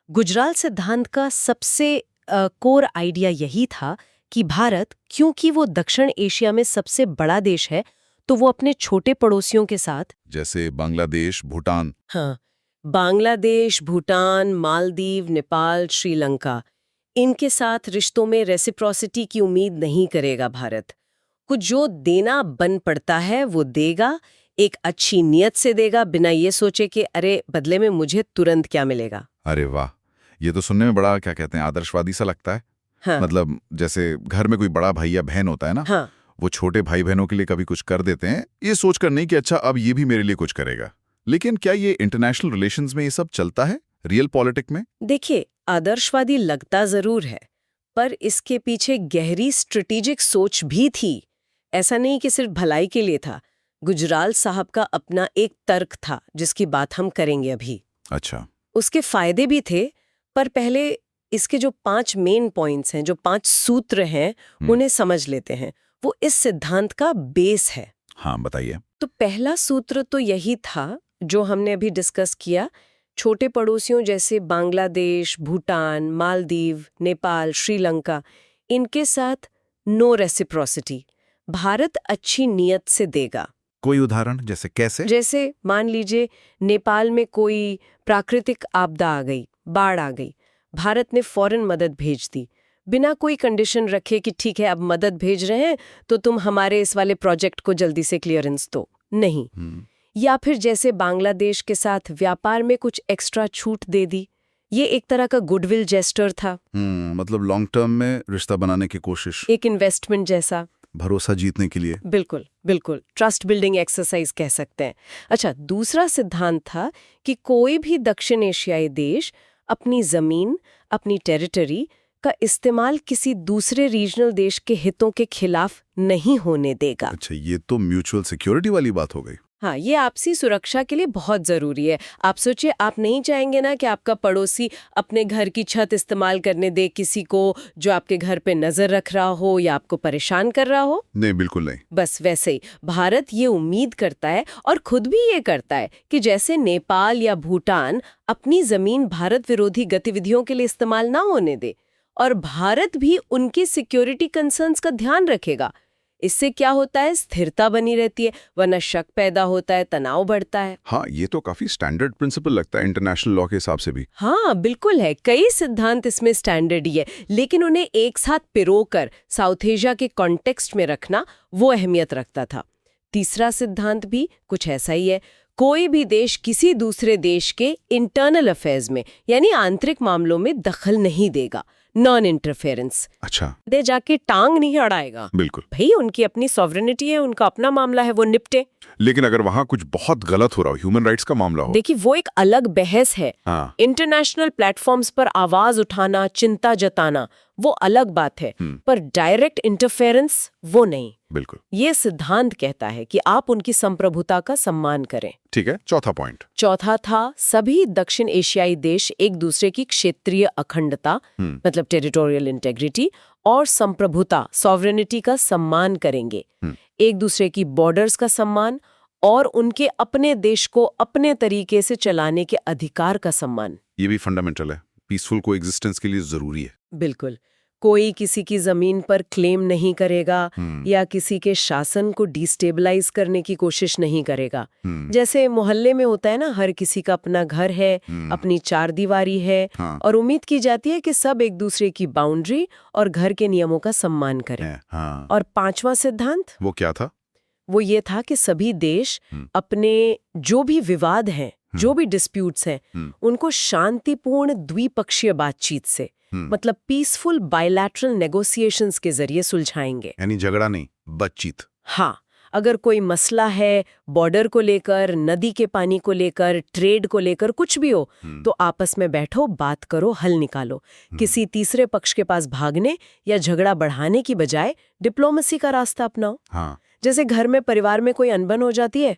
गुजराल सिद्धांत का सबसे कोर आइडिया यही था कि भारत, क्योंकि वो दक्षिण एशिया में सबसे बड़ा देश है, तो वो अपने छोटे पड़ोसियों के साथ, जैसे बांग्लादेश, भूटान, हाँ, बांग्लादेश, भूटान, मालदीव, नेपाल, श्रीलंका, इनके साथ रिश्तों में रेसिप्रोसिटी की उम्मीद नहीं करेगा भारत। कुछ जो देना बन पड़ता है वो देगा, एक अच्छी नियत से देगा, बिना ये सोचे कि अरे बदले में मुझे तुरंत क्या मिलेगा। अरे वाह, ये तो सुनने में बड़ा, क्या कहते हैं, आदर्शवादी सा लगता है। हाँ, मतलब जैसे घर में कोई बड़ा भाई या बहन होता है ना, हाँ, वो छोटे भाई बहनों के लिए कभी कुछ कर देते हैं, ये सोचकर नहीं कि अच्छा अब ये भी मेरे लिए कुछ करेगा। लेकिन क्या ये इंटरनेशनल रिलेशंस में ये सब चलता है, रियल पॉलिटिक में? देखिए, आदर्शवादी लगता जरूर है, पर इसके पीछे गहरी स्ट्रेटेजिक सोच भी थी। ऐसा नहीं कि सिर्फ भलाई के लिए था। गुजराल साहब का अपना एक तर्क था जिसकी बात हम करेंगे अभी। अच्छा। उसके फायदे भी थे, पर पहले इसके जो 5 मेन पॉइंट्स हैं, जो 5 सूत्र हैं, उन्हें समझ लेते हैं। वो इस सिद्धांत का बेस है। हाँ, बताइए। तो पहला सूत्र तो यही था जो हमने अभी डिस्कस किया। छोटे पड़ोसियों जैसे बांग्लादेश, भूटान, मालदीव, नेपाल, श्रीलंका, इनके साथ नो रेसिप्रोसिटी। भारत अच्छी नियत से देगा। कोई उदाहरण? जैसे कैसे? जैसे मान लीजिए नेपाल में कोई प्राकृतिक आपदा आ गई, बाढ़ आ गई, भारत ने फौरन मदद भेज दी, बिना कोई कंडीशन रखे कि ठीक है अब मदद भेज रहे हैं तो तुम हमारे इस वाले प्रोजेक्ट को जल्दी से क्लियरेंस दो। नहीं, या फिर जैसे बांग्लादेश के साथ व्यापार में कुछ एक्स्ट्रा छूट दे दी, ये एक तरह का गुडविल जेस्टर था। मतलब लॉन्ग टर्म में रिश्ता बनाने की कोशिश, एक इन्वेस्टमेंट जैसा, भरोसा जीतने के लिए। बिल्कुल बिल्कुल, ट्रस्ट बिल्डिंग एक्सरसाइज कह सकते हैं। अच्छा, दूसरा सिद्धांत था कि कोई भी दक्षिण एशियाई देश अपनी जमीन, अपनी टेरिटरी का इस्तेमाल किसी दूसरे रीजनल देश के हितों के खिलाफ नहीं होने देगा। अच्छा, ये तो म्यूचुअल सिक्योरिटी वाली बात हो गई। हाँ, ये आपसी सुरक्षा के लिए बहुत जरूरी है। आप सोचिए, आप नहीं चाहेंगे ना कि आपका पड़ोसी अपने घर की छत इस्तेमाल करने दे किसी को जो आपके घर पे नजर रख रहा हो या आपको परेशान कर रहा हो। नहीं, बिल्कुल नहीं। बस वैसे ही भारत ये उम्मीद करता है और खुद भी ये करता है कि जैसे नेपाल या भूटान अपनी जमीन भारत विरोधी गतिविधियों के लिए इस्तेमाल ना होने दे, और भारत भी उनकी सिक्योरिटी कंसर्न्स का ध्यान रखेगा। इससे क्या होता है, स्थिरता बनी रहती है, वरना शक पैदा होता है, तनाव बढ़ता है। हाँ, ये तो काफी स्टैंडर्ड प्रिंसिपल लगता है इंटरनेशनल लॉ के हिसाब से भी। हाँ बिल्कुल है, कई सिद्धांत इसमें स्टैंडर्ड ही है, लेकिन उन्हें एक साथ पिरोकर साउथ एशिया के कॉन्टेक्स्ट में रखना वो अहमियत रखता था। तीसरा सिद्धांत भी कुछ ऐसा ही है, कोई भी देश किसी दूसरे देश के इंटरनल अफेयर्स में यानी आंतरिक मामलों में दखल नहीं देगा, नॉन इंटरफेरेंस। अच्छा, दे जाके टांग नहीं अड़ाएगा। बिल्कुल। भाई, उनकी अपनी सॉवरेनिटी है, उनका अपना मामला है, वो निपटे। लेकिन अगर वहाँ कुछ बहुत गलत हो रहा हो, ह्यूमन राइट्स का मामला हो, देखिए वो एक अलग बहस है। हाँ, इंटरनेशनल प्लेटफॉर्म्स पर आवाज उठाना, चिंता जताना, वो अलग बात है, पर डायरेक्ट इंटरफेरेंस वो नहीं। बिल्कुल। ये सिद्धांत कहता है कि आप उनकी संप्रभुता का सम्मान करें। ठीक है, चौथा पॉइंट। चौथा था, सभी दक्षिण एशियाई देश एक दूसरे की क्षेत्रीय अखंडता मतलब टेरिटोरियल इंटेग्रिटी और संप्रभुता सॉवरेनिटी का सम्मान करेंगे। एक दूसरे की बॉर्डर्स का सम्मान और उनके अपने देश को अपने तरीके से चलाने के अधिकार का सम्मान। ये भी फंडामेंटल है, पीसफुल कोएग्जिस्टेंस के लिए जरूरी है। बिल्कुल, कोई किसी की जमीन पर क्लेम नहीं करेगा या किसी के शासन को डिस्टेबलाइज करने की कोशिश नहीं करेगा। जैसे मोहल्ले में होता है ना, हर किसी का अपना घर है, अपनी चारदीवारी है, और उम्मीद की जाती है कि सब एक दूसरे की बाउंड्री और घर के नियमों का सम्मान करें। और पांचवा सिद्धांत, वो क्या था? वो ये था कि सभी देश अपने जो भी विवाद हैं, जो भी डिस्प्यूट्स हैं, उनको शांतिपूर्ण द्विपक्षीय बातचीत से मतलब पीसफुल बायलैटरल नेगोशिएशंस के जरिए सुलझाएंगे। यानी झगड़ा नहीं, बातचीत। हाँ, अगर कोई मसला है बॉर्डर को लेकर, नदी के पानी को लेकर, ट्रेड को लेकर, कुछ भी हो, तो आपस में बैठो, बात करो, हल निकालो। किसी तीसरे पक्ष के पास भागने या झगड़ा बढ़ाने की बजाय डिप्लोमेसी का रास्ता अपनाओ। जैसे घर में परिवार में कोई अनबन हो जाती है,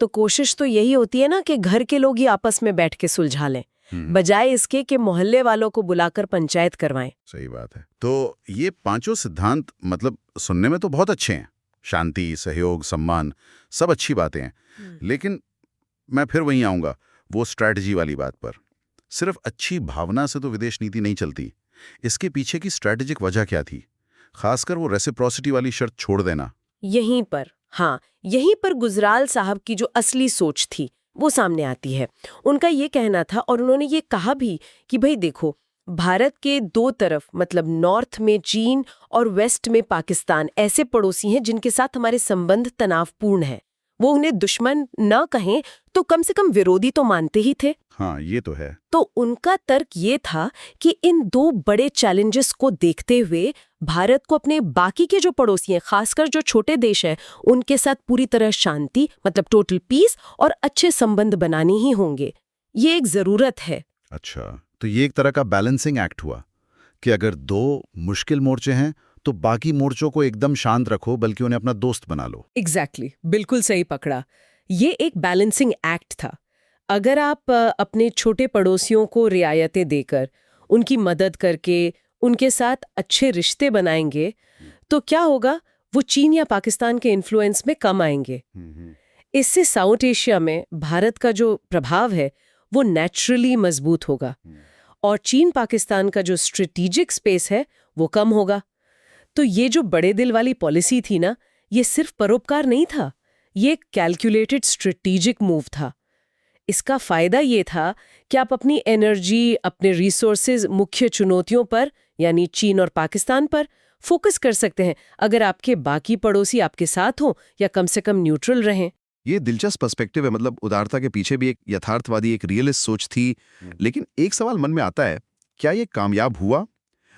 तो कोशिश तो यही होती है ना कि घर के लोग ही आपस में बैठ के सुलझा लें, बजाय इसके कि मोहल्ले वालों को बुलाकर पंचायत करवाएं। सही बात है। तो ये पांचों सिद्धांत मतलब सुनने में तो बहुत अच्छे हैं, शांति, सहयोग, सम्मान, सब अच्छी बातें हैं, लेकिन मैं फिर वहीं आऊंगा, वो स्ट्रैटेजी वाली बात पर। सिर्फ अच्छी भावना से तो विदेश नीति नहीं चलती, इसके पीछे की स्ट्रैटेजिक वजह क्या थी, खासकर वो रेसिप्रोसिटी वाली शर्त छोड़ देना। यहीं पर गुजराल साहब की जो असली सोच थी वो सामने आती है। उनका ये कहना था, और उन्होंने ये कहा भी, कि भाई देखो, भारत के दो तरफ मतलब नॉर्थ में चीन और वेस्ट में पाकिस्तान ऐसे पड़ोसी हैं जिनके साथ हमारे संबंध तनावपूर्ण हैं। वो उन्हें दुश्मन न कहें तो कम से कम विरोधी तो मानते ही थे। हाँ, ये तो है। तो उनका तर्क ये था कि इन दो बड़े चैलेंजेस को देखते हुए भारत को अपने बाकी के जो पड़ोसी हैं, खासकर जो छोटे देश हैं, उनके साथ पूरी तरह शांति मतलब टोटल पीस और अच्छे संबंध बनाने ही होंगे। ये एक जरूरत है। अच्छा, तो ये एक तरह का बैलेंसिंग एक्ट हुआ कि अगर दो मुश्किल मोर्चे हैं तो बाकी मोर्चों को एकदम शांत रखो, बल्कि उन्हें अपना दोस्त बना लो। एग्जैक्टली, बिल्कुल सही पकड़ा। ये एक बैलेंसिंग एक्ट था। अगर आप अपने छोटे पड़ोसियों को रियायतें देकर, उनकी मदद करके, उनके साथ अच्छे रिश्ते बनाएंगे, तो क्या होगा, वो चीन या पाकिस्तान के इन्फ्लुएंस में कम आएंगे। इससे साउथ एशिया में भारत का जो प्रभाव है वो नेचुरली मजबूत होगा, और चीन पाकिस्तान का जो स्ट्रेटेजिक स्पेस है वो कम होगा। तो ये जो बड़े दिल वाली पॉलिसी थी ना, ये सिर्फ परोपकार नहीं था, ये कैलकुलेटेड स्ट्रेटेजिक मूव था। इसका फायदा ये था कि आप अपनी एनर्जी, अपने रिसोर्सेज मुख्य चुनौतियों पर यानी चीन और पाकिस्तान पर फोकस कर सकते हैं, अगर आपके बाकी पड़ोसी आपके साथ हों या कम से कम न्यूट्रल रहें। ये दिलचस्प पर्सपेक्टिव है। मतलब उदारता के पीछे भी एक यथार्थवादी, एक रियलिस्ट सोच थी। लेकिन एक सवाल मन में आता है, क्या ये कामयाब हुआ?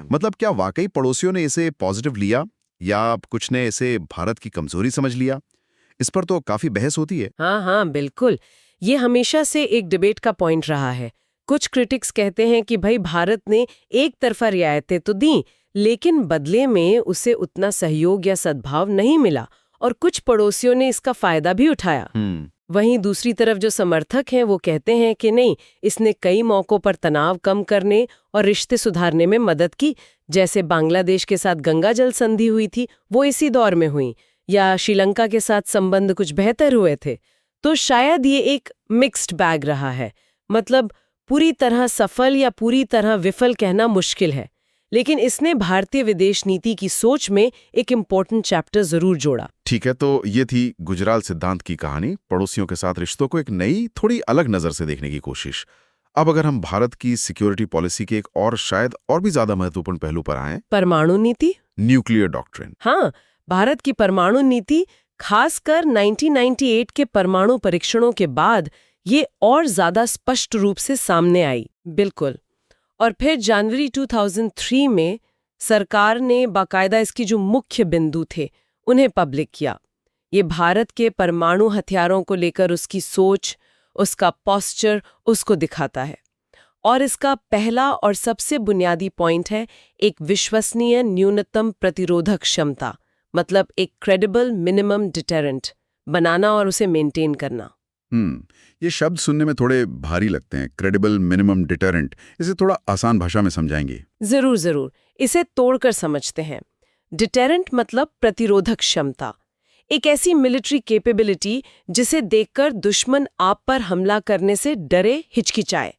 मतलब क्या वाकई पड़ोसियों ने इसे पॉजिटिव लिया, या कुछ ने इसे भारत की कमजोरी समझ लिया? इस पर तो काफी बहस होती है। हाँ हाँ बिल्कुल, ये हमेशा से एक डिबेट का पॉइंट रहा है। कुछ क्रिटिक्स कहते हैं कि भाई भारत ने एक तरफा रियायतें तो दी, लेकिन बदले में उसे उतना सहयोग या सद्भाव नहीं मिला, और कुछ पड़ोसियों ने इसका फायदा भी उठाया। वहीं दूसरी तरफ जो समर्थक हैं वो कहते हैं कि नहीं, इसने कई मौकों पर तनाव कम करने और रिश्ते सुधारने में मदद की। जैसे बांग्लादेश के साथ गंगा जल संधि हुई थी, वो इसी दौर में हुई, या श्रीलंका के साथ संबंध कुछ बेहतर हुए थे। तो शायद ये एक मिक्स्ड बैग रहा है। मतलब पूरी तरह सफल या पूरी तरह विफल कहना मुश्किल है, लेकिन इसने भारतीय विदेश नीति की सोच में एक इम्पोर्टेंट चैप्टर जरूर जोड़ा। ठीक है, तो ये थी गुजराल सिद्धांत की कहानी, पड़ोसियों के साथ रिश्तों को एक नई, थोड़ी अलग नजर से देखने की कोशिश। अब अगर हम भारत की सिक्योरिटी पॉलिसी के एक और शायद और भी ज्यादा महत्वपूर्ण पहलू पर आएं, परमाणु नीति, न्यूक्लियर डॉक्ट्रिन। हाँ, भारत की परमाणु नीति खासकर 1998 के परमाणु परीक्षणों के बाद ये और ज्यादा स्पष्ट रूप से सामने आई। बिल्कुल। और फिर जनवरी 2003 में सरकार ने बाकायदा इसकी जो मुख्य बिंदु थे उन्हें पब्लिक किया। ये भारत के परमाणु हथियारों को लेकर उसकी सोच, उसका पोस्चर उसको दिखाता है। और इसका पहला और सबसे बुनियादी पॉइंट है एक विश्वसनीय न्यूनतम प्रतिरोधक क्षमता, मतलब एक क्रेडिबल मिनिमम डिटेरेंट बनाना और उसे मेंटेन करना। ये शब्द सुनने में थोड़े भारी लगते हैं, क्रेडिबल मिनिमम डिटेरेंट। इसे थोड़ा आसान भाषा में समझाएंगे? जरूर जरूर, इसे तोड़कर समझते हैं। डिटेरेंट मतलब प्रतिरोधक क्षमता, एक ऐसी मिलिट्री कैपेबिलिटी जिसे देखकर दुश्मन आप पर हमला करने से डरे, हिचकिचाए।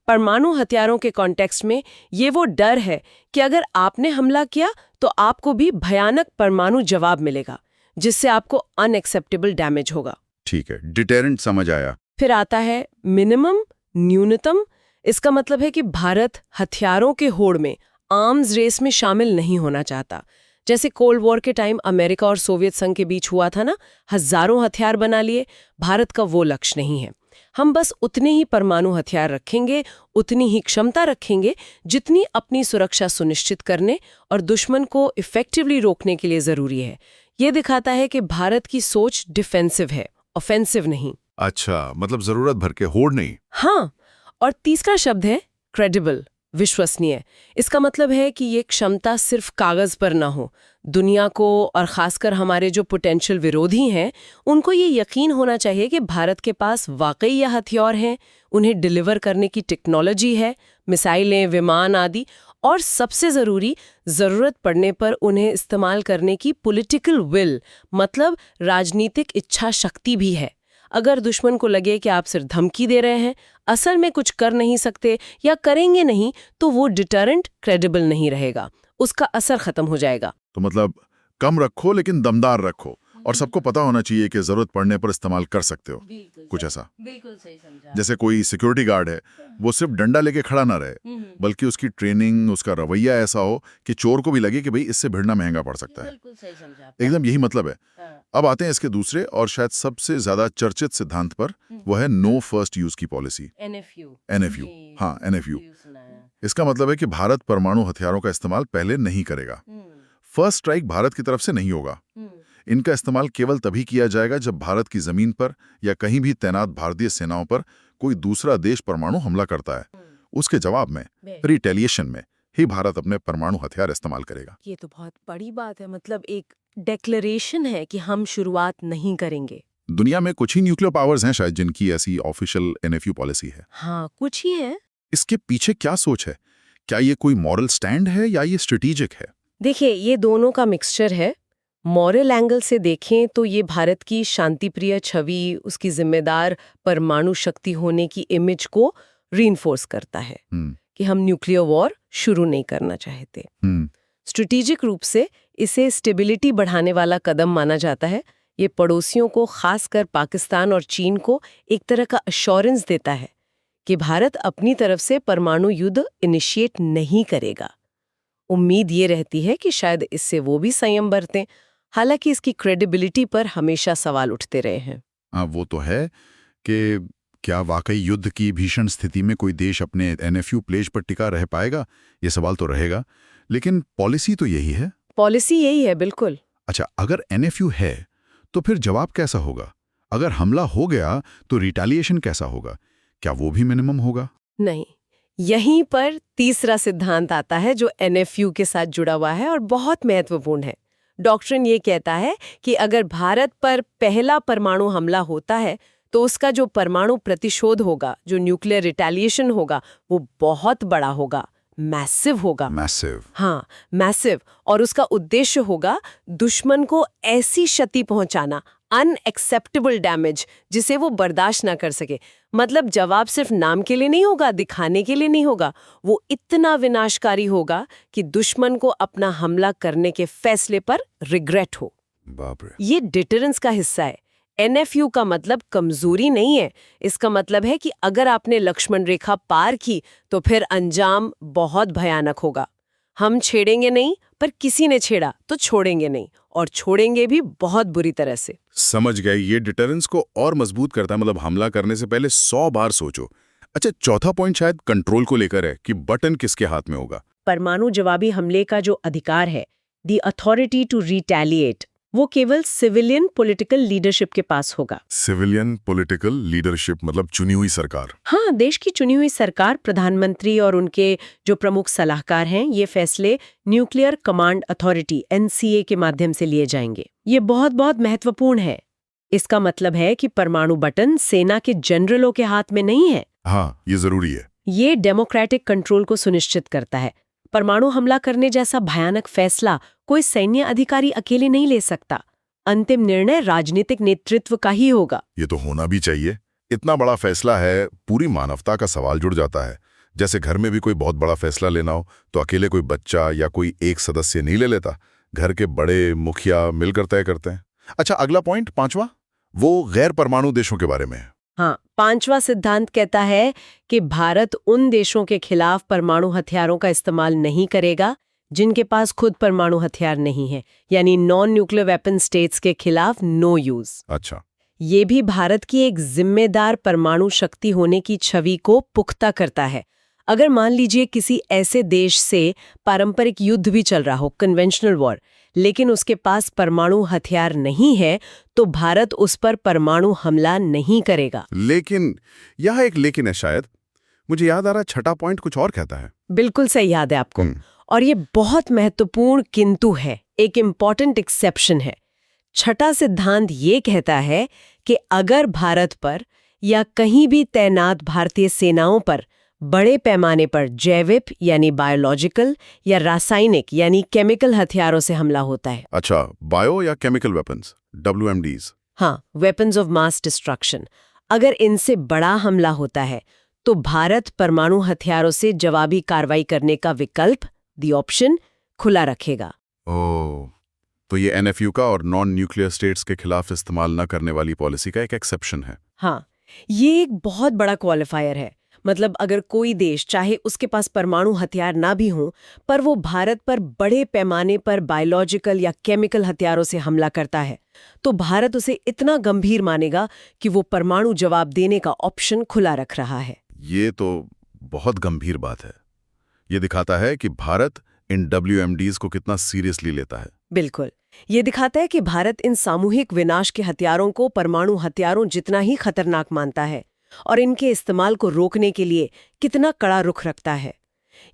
परमाणु हथियारों के कॉन्टेक्स्ट में ये वो डर है कि अगर आपने हमला किया तो आपको भी भयानक परमाणु जवाब मिलेगा, जिससे आपको अनएक्सेप्टेबल डैमेज होगा। ठीक है, डिटेरेंट समझ आया। फिर आता है मिनिमम, न्यूनतम। इसका मतलब है कि भारत हथियारों के होड़ में, आर्म्स रेस में शामिल नहीं होना चाहता। जैसे कोल्ड वॉर के टाइम अमेरिका और सोवियत संघ के बीच हुआ था ना, हजारों हथियार बना लिए। भारत का वो लक्ष्य नहीं है। हम बस उतने ही परमाणु हथियार रखेंगे, उतनी ही क्षमता रखेंगे जितनी अपनी सुरक्षा सुनिश्चित करने और दुश्मन को इफेक्टिवली रोकने के लिए जरूरी है। ये दिखाता है कि भारत की सोच डिफेंसिव है, ऑफेंसिव नहीं। अच्छा, मतलब जरूरत भर के होड़ नहीं। हाँ, और तीसरा शब्द है क्रेडिबल, विश्वसनीय। इसका मतलब है कि ये क्षमता सिर्फ कागज पर ना हो। दुनिया को और खासकर हमारे जो पोटेंशियल विरोधी हैं, उनको ये यकीन होना चाहिए कि भारत के पास वाकई ये हथियार हैं, उन्हें डिलीवर करने की टेक्नोलॉजी है, मिसाइलें, विमान आदि, और सबसे ज़रूरी, ज़रूरत पड़ने पर उन्हें इस्तेमाल करने की पॉलिटिकल विल, मतलब राजनीतिक इच्छा शक्ति भी है। अगर दुश्मन को लगे कि आप सिर्फ धमकी दे रहे हैं, असल में कुछ कर नहीं सकते या करेंगे नहीं, तो वो डिटरेंट क्रेडिबल नहीं रहेगा, उसका असर खत्म हो जाएगा। तो मतलब कम रखो लेकिन दमदार रखो, और सबको पता होना चाहिए कि जरूरत पड़ने पर इस्तेमाल कर सकते हो। कुछ ऐसा। बिल्कुल सही समझा। जैसे कोई सिक्योरिटी गार्ड है, वो सिर्फ डंडा लेके खड़ा ना रहे, बल्कि उसकी ट्रेनिंग, उसका रवैया ऐसा हो कि चोर को भी लगे कि भाई इससे भिड़ना महंगा पड़ सकता है। बिल्कुल सही समझा। एकदम यही मतलब है। हाँ। अब आते हैं इसके दूसरे और शायद सबसे ज्यादा चर्चित सिद्धांत पर, वो है नो फर्स्ट यूज की पॉलिसी, NFU। हाँ, NFU। इसका मतलब है कि भारत परमाणु हथियारों का इस्तेमाल पहले नहीं करेगा। फर्स्ट स्ट्राइक भारत की तरफ से नहीं होगा। इनका इस्तेमाल केवल तभी किया जाएगा जब भारत की जमीन पर या कहीं भी तैनात भारतीय सेनाओं पर कोई दूसरा देश परमाणु हमला करता है। उसके जवाब में, रिटेलिएशन में ही भारत अपने परमाणु हथियार इस्तेमाल करेगा। ये तो बहुत बड़ी बात है, मतलब एक डिक्लेरेशन है कि हम शुरुआत नहीं करेंगे। दुनिया में कुछ ही न्यूक्लियर पावर्स हैं शायद जिनकी ऐसी ऑफिशियल NFU पॉलिसी है। हाँ, कुछ ही है। इसके पीछे क्या सोच है? क्या ये कोई मॉरल स्टैंड है या ये स्ट्रेटेजिक है? देखिए, ये दोनों का मिक्सचर है। मॉरल एंगल से देखें तो ये भारत की शांतिप्रिय छवि, उसकी जिम्मेदार परमाणु शक्ति होने की इमेज को रीइंफोर्स करता है कि हम न्यूक्लियर वॉर शुरू नहीं करना चाहते। स्ट्रेटेजिक रूप से इसे स्टेबिलिटी बढ़ाने वाला कदम माना जाता है। ये पड़ोसियों को, खासकर पाकिस्तान और चीन को, एक तरह का अश्योरेंस देता है कि भारत अपनी तरफ से परमाणु युद्ध इनिशिएट नहीं करेगा। उम्मीद ये रहती है कि शायद इससे वो भी संयम बरतें, हालांकि इसकी क्रेडिबिलिटी पर हमेशा सवाल उठते रहे हैं। वो तो है कि क्या वाकई युद्ध की भीषण स्थिति में कोई देश अपने एनएफयू प्लेज पर टिका रह पाएगा? ये सवाल तो रहेगा, लेकिन पॉलिसी तो यही है। पॉलिसी यही है, बिल्कुल। अच्छा, अगर एनएफयू है तो फिर जवाब कैसा होगा? अगर हमला हो गया तो रिटेलिएशन कैसा होगा? क्या वो भी मिनिमम होगा? नहीं, यहीं पर तीसरा सिद्धांत आता है जो एनएफयू के साथ जुड़ा हुआ है और बहुत महत्वपूर्ण है। डॉक्ट्रिन ये कहता है कि अगर भारत पर पहला परमाणु हमला होता है तो उसका जो परमाणु प्रतिशोध होगा, जो न्यूक्लियर रिटेलिएशन होगा, वो बहुत बड़ा होगा, मैसिव होगा। मैसिव। हाँ, मैसिव। और उसका उद्देश्य होगा दुश्मन को ऐसी क्षति पहुंचाना, अनएक्सेप्टेबल डैमेज, जिसे वो बर्दाश्त ना कर सके। मतलब जवाब सिर्फ नाम के लिए नहीं होगा, दिखाने के लिए नहीं होगा, वो इतना विनाशकारी होगा कि दुश्मन को अपना हमला करने के फैसले पर रिग्रेट हो। बाप रे। ये डिटरेंस का हिस्सा है। एनएफयू का मतलब कमजोरी नहीं है, इसका मतलब है कि अगर आपने लक्ष्मण रेखा पार की तो फिर अंजाम बहुत भयानक होगा। हम छेड़ेंगे नहीं, पर किसी ने छेड़ा तो छोड़ेंगे नहीं, और छोड़ेंगे भी बहुत बुरी तरह से। समझ गए। ये डिटरेंस को और मजबूत करता है, मतलब हमला करने से पहले 100 बार सोचो। अच्छा, चौथा पॉइंट शायद कंट्रोल को लेकर है कि बटन किसके हाथ में होगा। परमाणु जवाबी हमले का जो अधिकार है, द अथॉरिटी टू रिटेलिएट, वो केवल सिविलियन पॉलिटिकल लीडरशिप के पास होगा। सिविलियन पॉलिटिकल लीडरशिप मतलब चुनी हुई सरकार। हाँ, देश की चुनी हुई सरकार, प्रधानमंत्री और उनके जो प्रमुख सलाहकार हैं, ये फैसले न्यूक्लियर कमांड अथॉरिटी एनसीए के माध्यम से लिए जाएंगे। ये बहुत बहुत महत्वपूर्ण है। इसका मतलब है कि परमाणु बटन सेना के जनरलों के हाथ में नहीं है। हाँ, ये जरूरी है। ये डेमोक्रेटिक कंट्रोल को सुनिश्चित करता है। परमाणु हमला करने जैसा भयानक फैसला कोई सैन्य अधिकारी अकेले नहीं ले सकता। अंतिम निर्णय राजनीतिक नेतृत्व का ही होगा। ये तो होना भी चाहिए। इतना बड़ा फैसला है, पूरी मानवता का सवाल जुड़ जाता है। जैसे घर में भी कोई बहुत बड़ा फैसला लेना हो तो अकेले कोई बच्चा या कोई एक सदस्य नहीं ले लेता, घर के बड़े मुखिया मिलकर तय करते हैं। अच्छा, अगला पॉइंट 5वां, वो गैर परमाणु देशों के बारे में है। हाँ, 5वां सिद्धांत कहता है कि भारत उन देशों के खिलाफ परमाणु हथियारों का इस्तेमाल नहीं करेगा जिनके पास खुद परमाणु हथियार नहीं है, यानी नॉन न्यूक्लियर वेपन स्टेट्स के खिलाफ नो यूज। अच्छा, ये भी भारत की एक जिम्मेदार परमाणु शक्ति होने की छवि को पुख्ता करता है। अगर मान लीजिए किसी ऐसे देश से पारंपरिक युद्ध भी चल रहा हो, कन्वेंशनल वॉर, लेकिन उसके पास परमाणु हथियार नहीं है, तो भारत उस पर परमाणु हमला नहीं करेगा। लेकिन यहाँ एक लेकिन है शायद। मुझे याद आ रहा, छठा पॉइंट कुछ और कहता है। बिल्कुल सही याद है आपको। और ये बहुत महत्वपूर्ण किंतु है, एक इम्पॉर्टेंट एक्सेप्शन है। छठा सिद्धांत ये कहता है कि अगर भारत पर या कहीं भी तैनात भारतीय सेनाओं पर बड़े पैमाने पर जैविक यानी बायोलॉजिकल या रासायनिक यानी केमिकल हथियारों से हमला होता है। अच्छा, बायो या केमिकल वेपन्स, WMDs। हाँ, वेपन्स ऑफ मास डिस्ट्रक्शन। अगर इनसे बड़ा हमला होता है तो भारत परमाणु हथियारों से जवाबी कार्रवाई करने का विकल्प, दी ऑप्शन, खुला रखेगा। ओह, तो ये एनएफयू का और नॉन न्यूक्लियर स्टेट्स के खिलाफ इस्तेमाल न करने वाली पॉलिसी का एक एक्सेप्शन है। हाँ, ये एक बहुत बड़ा क्वालिफायर है। मतलब अगर कोई देश, चाहे उसके पास परमाणु हथियार ना भी हों, पर वो भारत पर बड़े पैमाने पर बायोलॉजिकल या केमिकल हथियारों से हमला करता है, तो भारत उसे इतना गंभीर मानेगा कि वो परमाणु जवाब देने का ऑप्शन खुला रख रहा है। ये तो बहुत गंभीर बात है। ये दिखाता है कि भारत इन WMDs को कितना सीरियसली लेता है। बिल्कुल, ये दिखाता है कि भारत इन सामूहिक विनाश के हथियारों को परमाणु हथियारों जितना ही खतरनाक मानता है और इनके इस्तेमाल को रोकने के लिए कितना कड़ा रुख रखता है।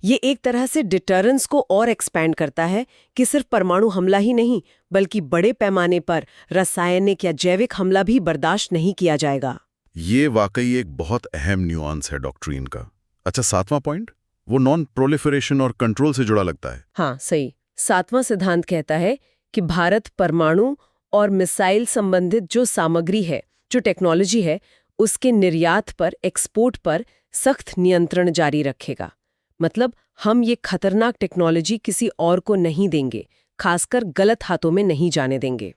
ये एक तरह से डिटरेंस को और एक्सपैंड करता है कि सिर्फ परमाणु हमला ही नहीं, बल्कि बड़े पैमाने पर रासायनिक या जैविक हमला भी बर्दाश्त नहीं किया जाएगा। ये वाकई एक बहुत अहम न्यूआंस है डॉक्ट्रिन का। अच्छा, 7वां पॉइंट, वो नॉन प्रोलिफरेशन और कंट्रोल से जुड़ा लगता है। हाँ, सही। 7वां सिद्धांत कहता है कि भारत परमाणु और मिसाइल संबंधित जो सामग्री है, जो टेक्नोलॉजी है, उसके निर्यात पर, एक्सपोर्ट पर सख्त नियंत्रण जारी रखेगा। मतलब हम ये खतरनाक टेक्नोलॉजी किसी और को नहीं देंगे, खासकर गलत हाथों में नहीं जाने देंगे।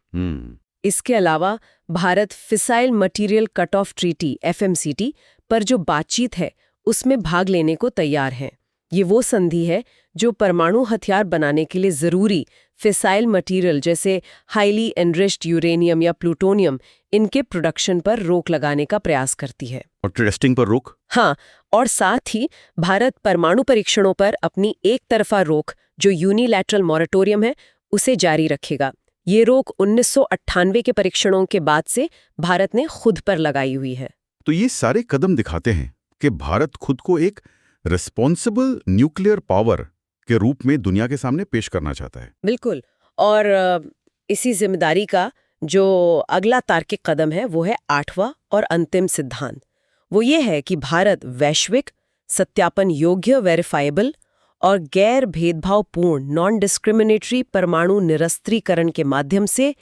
इसके अलावा Bharat fissile material cut off treaty FMCT पर जो बातचीत है उसमें भाग लेने को तैयार है, ये वो संधि है जो परमाणु हथियार बनाने के लिए जरूरी फिसाइल मटेरियल जैसे हाईली एनरिच्ड यूरेनियम या प्लूटोनियम इनके प्रोडक्शन पर रोक लगाने का प्रयास करती है। और टेस्टिंग पर रोक? हाँ, और साथ ही भारत परमाणु परीक्षणों पर अपनी एक तरफा रोक जो यूनिलैटरल मॉरेटोरियम है उसे जारी रखेगा। ये रोक 1998 के परीक्षणों के बाद से भारत ने खुद पर लगाई हुई है। तो ये सारे कदम दिखाते हैं कि भारत खुद को एक रिस्पॉन्सिबल न्यूक्लियर पावर के रूप में दुनिया के सामने पेश करना चाहता है। बिल्कुल। और इसी जिम्मेदारी का जो अगला तार्किक कदम है वो है 8वां और अंतिम सिद्धांत। वो ये है कि भारत वैश्विक, सत्यापन योग्य, वेरीफाइबल और गैर भेदभावपूर्ण नॉन डिस्क्रिमिनेटरी परमाणु निरस्त्रीकरण के माध्यम से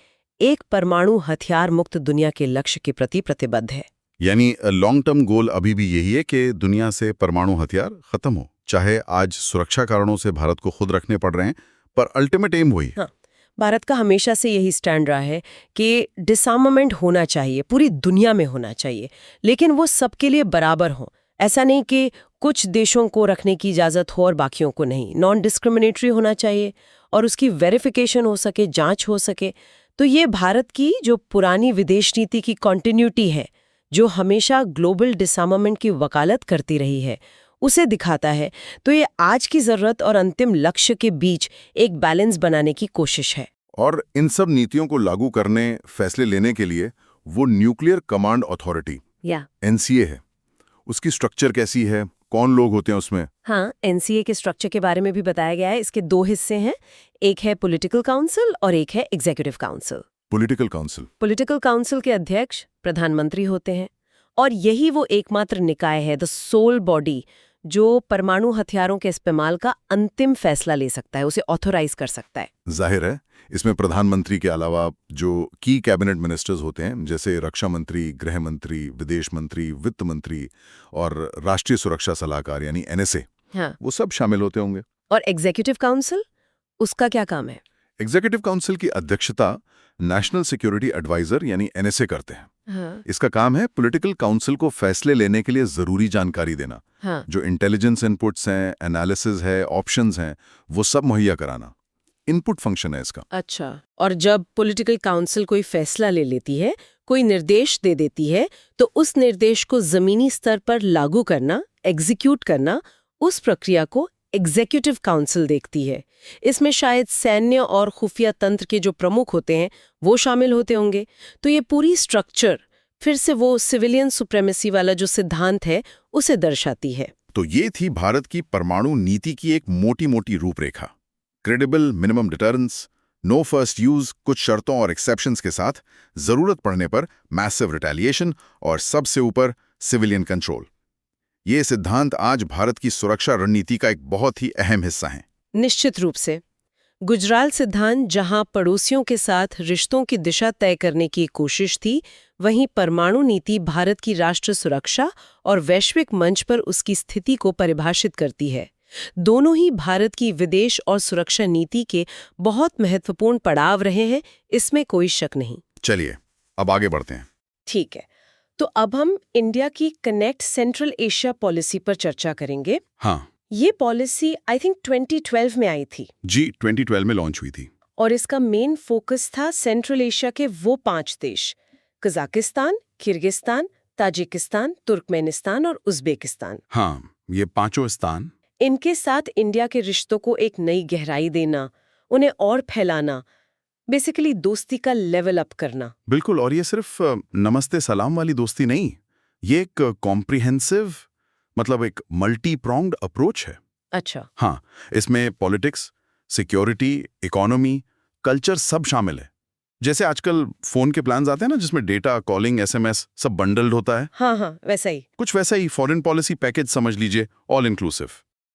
एक परमाणु हथियार मुक्त दुनिया के लक्ष्य के प्रति प्रतिबद्ध है। यानी लॉन्ग टर्म गोल अभी भी यही है कि दुनिया से परमाणु हथियार खत्म हो, चाहे आज सुरक्षा कारणों से भारत को खुद रखने पड़ रहे हैं, पर अल्टीमेट एम वही है। हाँ, भारत का हमेशा से यही स्टैंड रहा है कि डिसआर्मामेंट होना चाहिए, पूरी दुनिया में होना चाहिए, लेकिन वो सबके लिए बराबर हो। ऐसा नहीं कि कुछ देशों को रखने की इजाज़त हो और बाकियों को नहीं। नॉन डिस्क्रिमिनेटरी होना चाहिए और उसकी वेरिफिकेशन हो सके, जांच हो सके। तो ये भारत की जो पुरानी विदेश नीति की कॉन्टिन्यूटी है, जो हमेशा ग्लोबल डिसआर्मामेंट की वकालत करती रही है, उसे दिखाता है। तो ये आज की ज़रूरत और अंतिम लक्ष्य के बीच एक बैलेंस बनाने की कोशिश है। और इन सब नीतियों को लागू करने, फैसले लेने के लिए वो न्यूक्लियर कमांड अथॉरिटी NCA है, उसकी स्ट्रक्चर कैसी है, कौन लोग होते हैं उसमें? हाँ, NCA के स्ट्रक्चर के बारे में भी बताया गया है। इसके 2 हिस्से हैं, एक है पॉलिटिकल काउंसिल और एक है एग्जीक्यूटिव काउंसिल। पॉलिटिकल काउंसिल के अध्यक्ष प्रधानमंत्री होते हैं और यही वो एकमात्र निकाय है, द सोल बॉडी, जो परमाणु हथियारों के इस्तेमाल का अंतिम फैसला ले सकता है, उसे ऑथोराइज कर सकता है। जाहिर है इसमें प्रधानमंत्री के अलावा जो की कैबिनेट मिनिस्टर्स होते हैं, जैसे रक्षा मंत्री, गृह मंत्री, विदेश मंत्री, वित्त मंत्री और राष्ट्रीय सुरक्षा सलाहकार यानी NSA, हाँ, वो सब शामिल होते होंगे। और एग्जीक्यूटिव काउंसिल, उसका क्या काम है? एग्जीक्यूटिव काउंसिल की अध्यक्षता नेशनल सिक्योरिटी एडवाइजर यानी NSA करते हैं। हाँ, इसका काम है पॉलिटिकल काउंसिल को फैसले लेने के लिए जरूरी जानकारी देना, हाँ, जो इंटेलिजेंस इनपुट्स हैं, एनालिसिस है, ऑप्शंस हैं, वो सब मुहैया कराना। इनपुट फंक्शन है इसका। अच्छा। और जब पॉलिटिकल काउंसिल कोई फैसला ले लेती है, कोई निर्देश दे देती है, तो उस निर्देश को जमीनी स्तर पर लागू करना, एग्जीक्यूट करना, उस प्रक्रिया को एग्जीक्यूटिव काउंसिल देखती है। इसमें शायद सैन्य और खुफिया तंत्र के जो प्रमुख होते हैं वो शामिल होते होंगे। तो ये पूरी स्ट्रक्चर फिर से वो सिविलियन सुप्रेमेसी वाला जो सिद्धांत है उसे दर्शाती है। तो ये थी भारत की परमाणु नीति की एक मोटी मोटी रूपरेखा। Credible minimum deterrence, no first use, कुछ शर्तों और एक्सेप्शंस के साथ, जरूरत पड़ने पर मैसिव रिटेलिएशन और सबसे ऊपर सिविलियन कंट्रोल। ये सिद्धांत आज भारत की सुरक्षा रणनीति का एक बहुत ही अहम हिस्सा है। निश्चित रूप से गुजराल सिद्धांत जहां पड़ोसियों के साथ रिश्तों की दिशा तय करने की कोशिश थी, वहीं परमाणु नीति भारत की राष्ट्र सुरक्षा और वैश्विक मंच पर उसकी स्थिति को परिभाषित करती है। दोनों ही भारत की विदेश और सुरक्षा नीति के बहुत महत्वपूर्ण पड़ाव रहे हैं, इसमें कोई शक नहीं। चलिए अब आगे बढ़ते हैं। ठीक है, तो अब हम इंडिया की कनेक्ट सेंट्रल एशिया पॉलिसी पर चर्चा करेंगे। हाँ, ये पॉलिसी आई थिंक 2012 में आई थी। जी, 2012 में लॉन्च हुई थी। और इसका मेन फोकस था सेंट्रल एशिया के वो 5 देश, कजाकिस्तान, किर्गिस्तान, ताजिकिस्तान, तुर्कमेनिस्तान और उज्बेकिस्तान। हाँ, ये 5 स्थान। इनके साथ इंडिया के रिश्तों को एक नई गहराई देना, उन्हें और फैलाना, बेसिकली दोस्ती का लेवल अप करना। बिल्कुल, और ये सिर्फ नमस्ते सलाम वाली दोस्ती नहीं, ये एक कॉम्प्रिहेंसिव, मतलब एक मल्टी प्रोंग्ड अप्रोच है। अच्छा। हाँ, इसमें पॉलिटिक्स, सिक्योरिटी, इकोनॉमी, कल्चर सब शामिल है। जैसे आजकल फोन के प्लान्स आते हैं ना, जिसमें डेटा, कॉलिंग, SMS सब बंडल्ड होता है। हाँ, वैसा ही कुछ वैसा ही फॉरेन पॉलिसी पैकेज समझ लीजिए, ऑल इंक्लूसिव।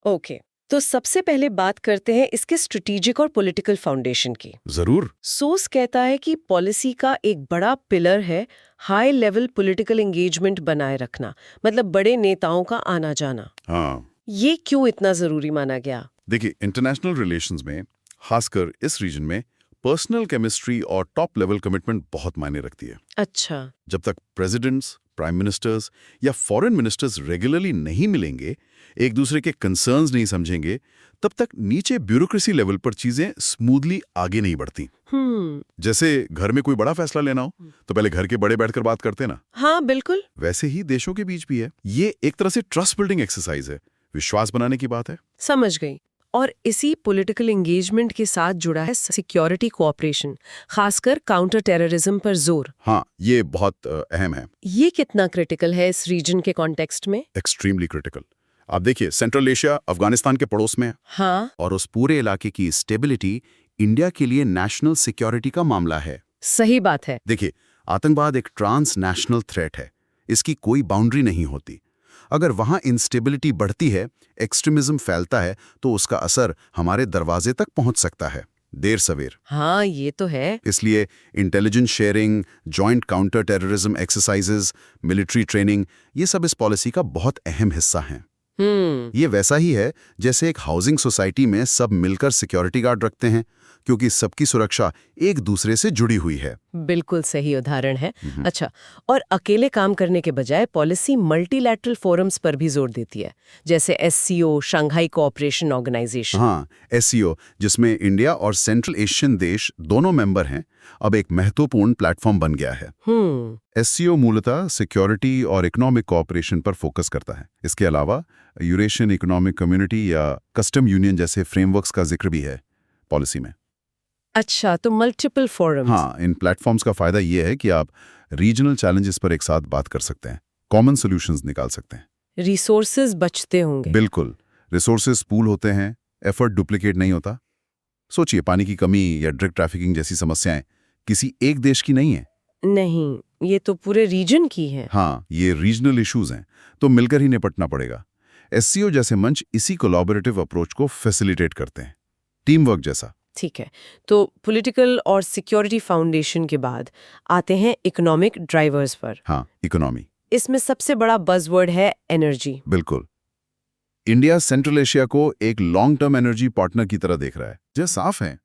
ओके, तो सबसे पहले बात करते हैं इसके स्ट्रेटेजिक और पॉलिटिकल फाउंडेशन की। जरूर। सोस कहता है कि पॉलिसी का एक बड़ा पिलर है हाई लेवल पॉलिटिकल एंगेजमेंट बनाए रखना, मतलब बड़े नेताओं का आना जाना। हाँ, ये क्यों इतना जरूरी माना गया? देखिए, इंटरनेशनल रिलेशंस में, खासकर इस रीजन में, पर्सनल केमिस्ट्री और टॉप लेवल कमिटमेंट बहुत मायने रखती है। अच्छा। जब तक प्रेसिडेंट्स, प्राइम मिनिस्टर्स या फॉरेन मिनिस्टर्स रेगुलरली नहीं मिलेंगे, एक दूसरे के कंसर्न्स नहीं समझेंगे, तब तक नीचे ब्यूरोक्रेसी लेवल पर चीजें स्मूथली आगे नहीं बढ़ती। जैसे घर में कोई बड़ा फैसला लेना हो तो पहले घर के बड़े बैठकर बात करते ना। हाँ बिल्कुल। वैसे ही देशों के बीच भी है। ये एक तरह से ट्रस्ट बिल्डिंग एक्सरसाइज है, विश्वास बनाने की बात है। समझ गई। और इसी पॉलिटिकल एंगेजमेंट के साथ जुड़ा है सिक्योरिटी कोऑपरेशन, खासकर काउंटर टेररिज्म पर जोर। हाँ, ये बहुत अहम है। ये कितना क्रिटिकल है इस रीजन के कॉन्टेक्स्ट में? Extremely critical. आप देखिए, सेंट्रल एशिया अफगानिस्तान के पड़ोस में है। हाँ। और उस पूरे इलाके की स्टेबिलिटी इंडिया के लिए नेशनल सिक्योरिटी का मामला है। सही बात है। देखिए, आतंकवाद एक ट्रांस नेशनल थ्रेट है, इसकी कोई बाउंड्री नहीं होती। अगर वहां इंस्टेबिलिटी बढ़ती है, एक्सट्रीमिज्म फैलता है, तो उसका असर हमारे दरवाजे तक पहुंच सकता है, देर सवेर। हाँ ये तो है। इसलिए intelligence sharing, joint counter terrorism exercises, military training, ये सब इस पॉलिसी का बहुत अहम हिस्सा हैं। ये वैसा ही है जैसे एक हाउसिंग सोसाइटी में सब मिलकर सिक्योरिटी गार्ड रखते हैं, क्योंकि सबकी सुरक्षा एक दूसरे से जुड़ी हुई है। बिल्कुल सही उदाहरण है। अच्छा, और अकेले काम करने के बजाय पॉलिसी मल्टीलैटरल फोरम्स पर भी जोर देती है, जैसे एससीओ, शंघाई कोऑपरेशन ऑर्गेनाइजेशन। हाँ, एससीओ, जिसमें इंडिया और सेंट्रल एशियन देश दोनों मेंबर हैं, अब एक महत्वपूर्ण प्लेटफॉर्म बन गया है। एससीओ मूलतः सिक्योरिटी और इकोनॉमिक कोऑपरेशन पर फोकस करता है। इसके अलावा यूरेशियन इकोनॉमिक कम्युनिटी या कस्टम यूनियन जैसे फ्रेमवर्क्स का जिक्र भी है पॉलिसी में। अच्छा, तो मल्टीपल फोरम्स। हाँ, इन प्लेटफॉर्म्स का फायदा ये है कि आप रीजनल चैलेंजेस पर एक साथ बात कर सकते हैं, कॉमन सॉल्यूशंस निकाल सकते हैं। रिसोर्सेज बचते होंगे। बिल्कुल, रिसोर्सेज पूल होते हैं, एफर्ट डुप्लीकेट नहीं होता। सोचिए, पानी की कमी या ड्रग ट्रैफिकिंग जैसी समस्याएं किसी एक देश की नहीं है। नहीं, ये तो पूरे रीजन की है। हाँ, ये रीजनल इश्यूज हैं, तो मिलकर ही निपटना पड़ेगा। एससीओ जैसे मंच इसी कोलैबोरेटिव अप्रोच को फैसिलिटेट करते हैं, टीम वर्क जैसा। ठीक है, तो पॉलिटिकल और सिक्योरिटी फाउंडेशन के बाद आते हैं इकोनॉमिक ड्राइवर्स पर। हाँ, इकोनॉमी। इसमें सबसे बड़ा बज़वर्ड है एनर्जी। बिल्कुल। इंडिया सेंट्रल एशिया को एक लॉन्ग टर्म एनर्जी पार्टनर की तरह देख रहा है। जो साफ है,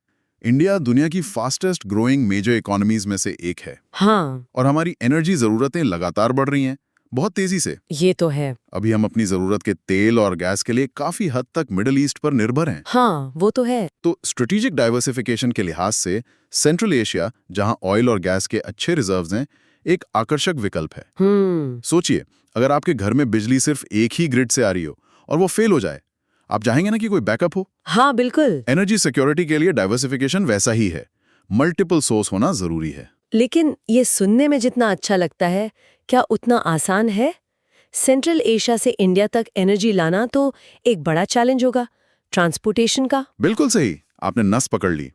इंडिया दुनिया की फास्टेस्ट ग्रोइंग मेजर इकोनॉमीज में से एक है। हाँ, और हमारी एनर्जी जरूरतें लगातार बढ़ रही हैं, बहुत तेजी से। ये तो है। अभी हम अपनी जरूरत के तेल और गैस के लिए काफी हद तक मिडिल ईस्ट पर निर्भर हैं। हाँ, वो तो है। तो स्ट्रेटेजिक डाइवर्सिफिकेशन के लिहाज से सेंट्रल एशिया, जहां ऑयल और गैस के अच्छे रिजर्व्स हैं, एक आकर्षक विकल्प है। सोचिए, अगर आपके घर में बिजली सिर्फ एक ही ग्रिड से आ रही हो और वो फेल हो जाए, आप चाहेंगे ना कि कोई बैकअप हो? हाँ बिल्कुल। एनर्जी सिक्योरिटी के लिए डाइवर्सिफिकेशन वैसा ही है, मल्टीपल सोर्स होना जरूरी है। लेकिन ये सुनने में जितना अच्छा लगता है, क्या उतना आसान है? सेंट्रल एशिया से इंडिया तक एनर्जी लाना तो एक बड़ा चैलेंज होगा, ट्रांसपोर्टेशन का। बिल्कुल सही, आपने नस पकड़ ली।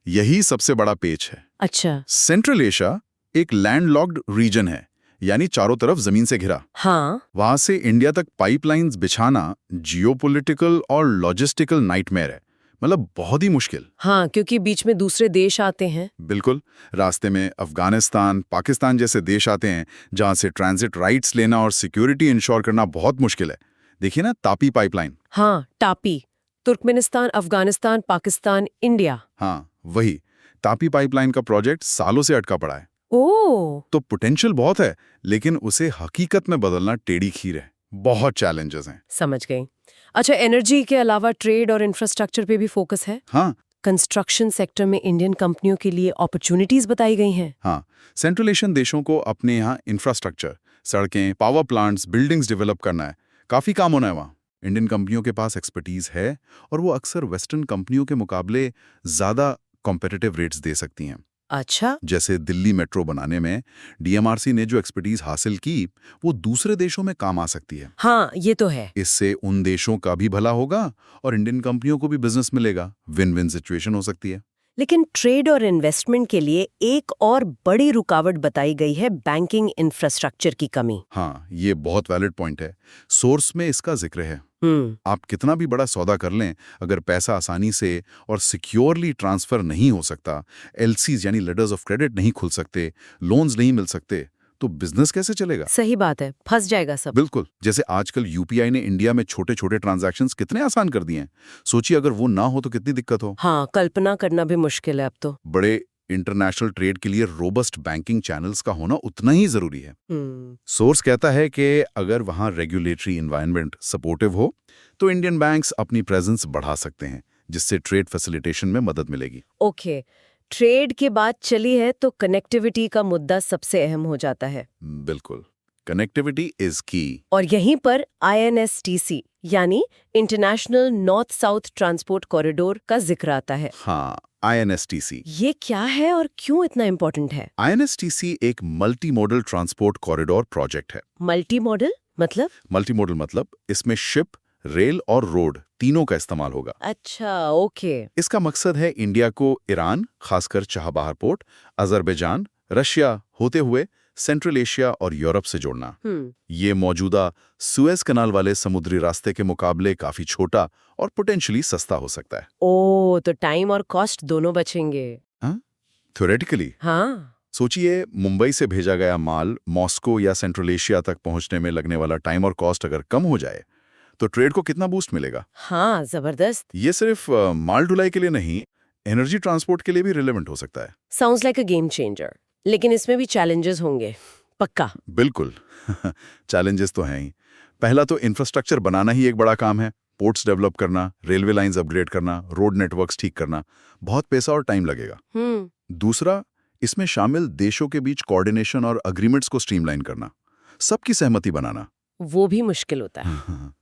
यही सबसे बड़ा पेच है। अच्छा। सेंट्रल एशिया एक लैंडलॉक्ड रीजन है, यानी चारों तरफ जमीन से घिरा। हाँ। वहां से इंडिया तक पाइपलाइंस बिछाना जियोपॉलिटिकल और लॉजिस्टिकल नाइटमेयर है, मतलब बहुत ही मुश्किल। हाँ, क्योंकि बीच में दूसरे देश आते हैं। बिल्कुल, रास्ते में अफगानिस्तान, पाकिस्तान जैसे देश आते हैं, जहां से ट्रांजिट राइट्स लेना और सिक्योरिटी इंश्योर करना बहुत मुश्किल है। देखिए ना, तापी पाइपलाइन। हाँ, टापी, तुर्कमेनिस्तान, अफगानिस्तान, पाकिस्तान, इंडिया। हाँ, वही तापी पाइपलाइन का प्रोजेक्ट सालों से अटका पड़ा है। ओह। तो पोटेंशियल बहुत है, लेकिन उसे हकीकत में बदलना टेढ़ी खीर है। बहुत चैलेंजेस हैं। समझ गई। अच्छा, एनर्जी के अलावा ट्रेड और इंफ्रास्ट्रक्चर पे भी फोकस है। हाँ, कंस्ट्रक्शन सेक्टर में इंडियन कंपनियों के लिए अपॉर्चुनिटीज बताई गई हैं। हाँ, सेंट्रल एशियन देशों को अपने यहाँ इंफ्रास्ट्रक्चर, सड़कें, पावर प्लांट्स, बिल्डिंग्स डेवलप करना है। काफी काम होना है वहाँ। इंडियन कंपनियों के पास एक्सपर्टीज है और वो अक्सर वेस्टर्न कंपनियों के मुकाबले ज्यादा कॉम्पिटिटिव रेट्स दे सकती हैं। अच्छा। जैसे दिल्ली मेट्रो बनाने में डीएमआरसी ने जो एक्सपर्टीज हासिल की, वो दूसरे देशों में काम आ सकती है। हाँ, ये तो है। इससे उन देशों का भी भला होगा और इंडियन कंपनियों को भी बिजनेस मिलेगा। विन विन सिचुएशन हो सकती है। लेकिन ट्रेड और इन्वेस्टमेंट के लिए एक और बड़ी रुकावट बताई गई है, बैंकिंग इंफ्रास्ट्रक्चर की कमी। हाँ, ये बहुत वैलिड पॉइंट है। सोर्स में इसका जिक्र है। आप कितना भी बड़ा सौदा कर लें, अगर पैसा आसानी से और सिक्योरली ट्रांसफर नहीं हो सकता, एलसीज यानी लेटर्स ऑफ क्रेडिट नहीं खुल सकते, लोन्स नहीं मिल सकते, तो बिजनेस कैसे चलेगा? सही बात है, फंस जाएगा सब। बिल्कुल। जैसे आजकल यूपीआई ने इंडिया में छोटे छोटे ट्रांजैक्शंस कितने आसान कर दिए हैं। सोचिए अगर वो ना हो तो कितनी दिक्कत हो। हाँ, कल्पना करना भी मुश्किल है अब तो। बड़े इंटरनेशनल ट्रेड के लिए रोबस्ट बैंकिंग चैनल्स का होना उतना ही जरूरी है। सोर्स कहता है कि अगर वहां रेगुलेटरी एनवायरनमेंट सपोर्टिव हो तो इंडियन बैंक्स अपनी प्रेजेंस बढ़ा सकते हैं, जिससे ट्रेड फैसिलिटेशन में मदद मिलेगी। ओके, ट्रेड की बात चली है तो कनेक्टिविटी का मुद्दा सबसे अहम हो जाता है। बिल्कुल, कनेक्टिविटी इज की। और यहीं पर INSTC यानी international north south transport corridor का जिक्र आता है। हाँ, INSTC। ये क्या है और क्यों इतना इम्पोर्टेंट है? INSTC एक multi modal transport corridor project है। मल्टी मॉडल मतलब? मल्टी मॉडल मतलब इसमें शिप, रेल और रोड तीनों का इस्तेमाल होगा। अच्छा, ओके। इसका मकसद है इंडिया को ईरान, खासकर चाबहार पोर्ट, अजरबैजान, रशिया होते हुए सेंट्रल एशिया और यूरोप से जोड़ना। ये मौजूदा सुएज कनाल वाले समुद्री रास्ते के मुकाबले काफी छोटा और पोटेंशियली सस्ता हो सकता है। ओ, तो टाइम और कॉस्ट दोनों बचेंगे। थ्योरेटिकली। हाँ। सोचिए, मुंबई से भेजा गया माल मॉस्को या सेंट्रल एशिया तक पहुंचने में लगने वाला टाइम और कॉस्ट अगर कम हो जाए तो ट्रेड को कितना बूस्ट मिलेगा। हाँ, जबरदस्त। ये सिर्फ माल ढुलाई के लिए नहीं, एनर्जी ट्रांसपोर्ट के लिए भी रिलेवेंट हो सकता है। Sounds like a game changer. लेकिन इसमें भी चैलेंजेस होंगे, पक्का। बिल्कुल। चैलेंजेस तो हैं ही। पहला तो इंफ्रास्ट्रक्चर बनाना ही एक बड़ा काम है। पोर्ट्स डेवलप करना, रेलवे लाइंस अपग्रेड करना, रोड नेटवर्क्स ठीक करना, बहुत पैसा और टाइम लगेगा। दूसरा, इसमें शामिल देशों के बीच कोऑर्डिनेशन और अग्रीमेंट्स को स्ट्रीमलाइन करना, सबकी सहमति बनाना, वो भी मुश्किल होता है।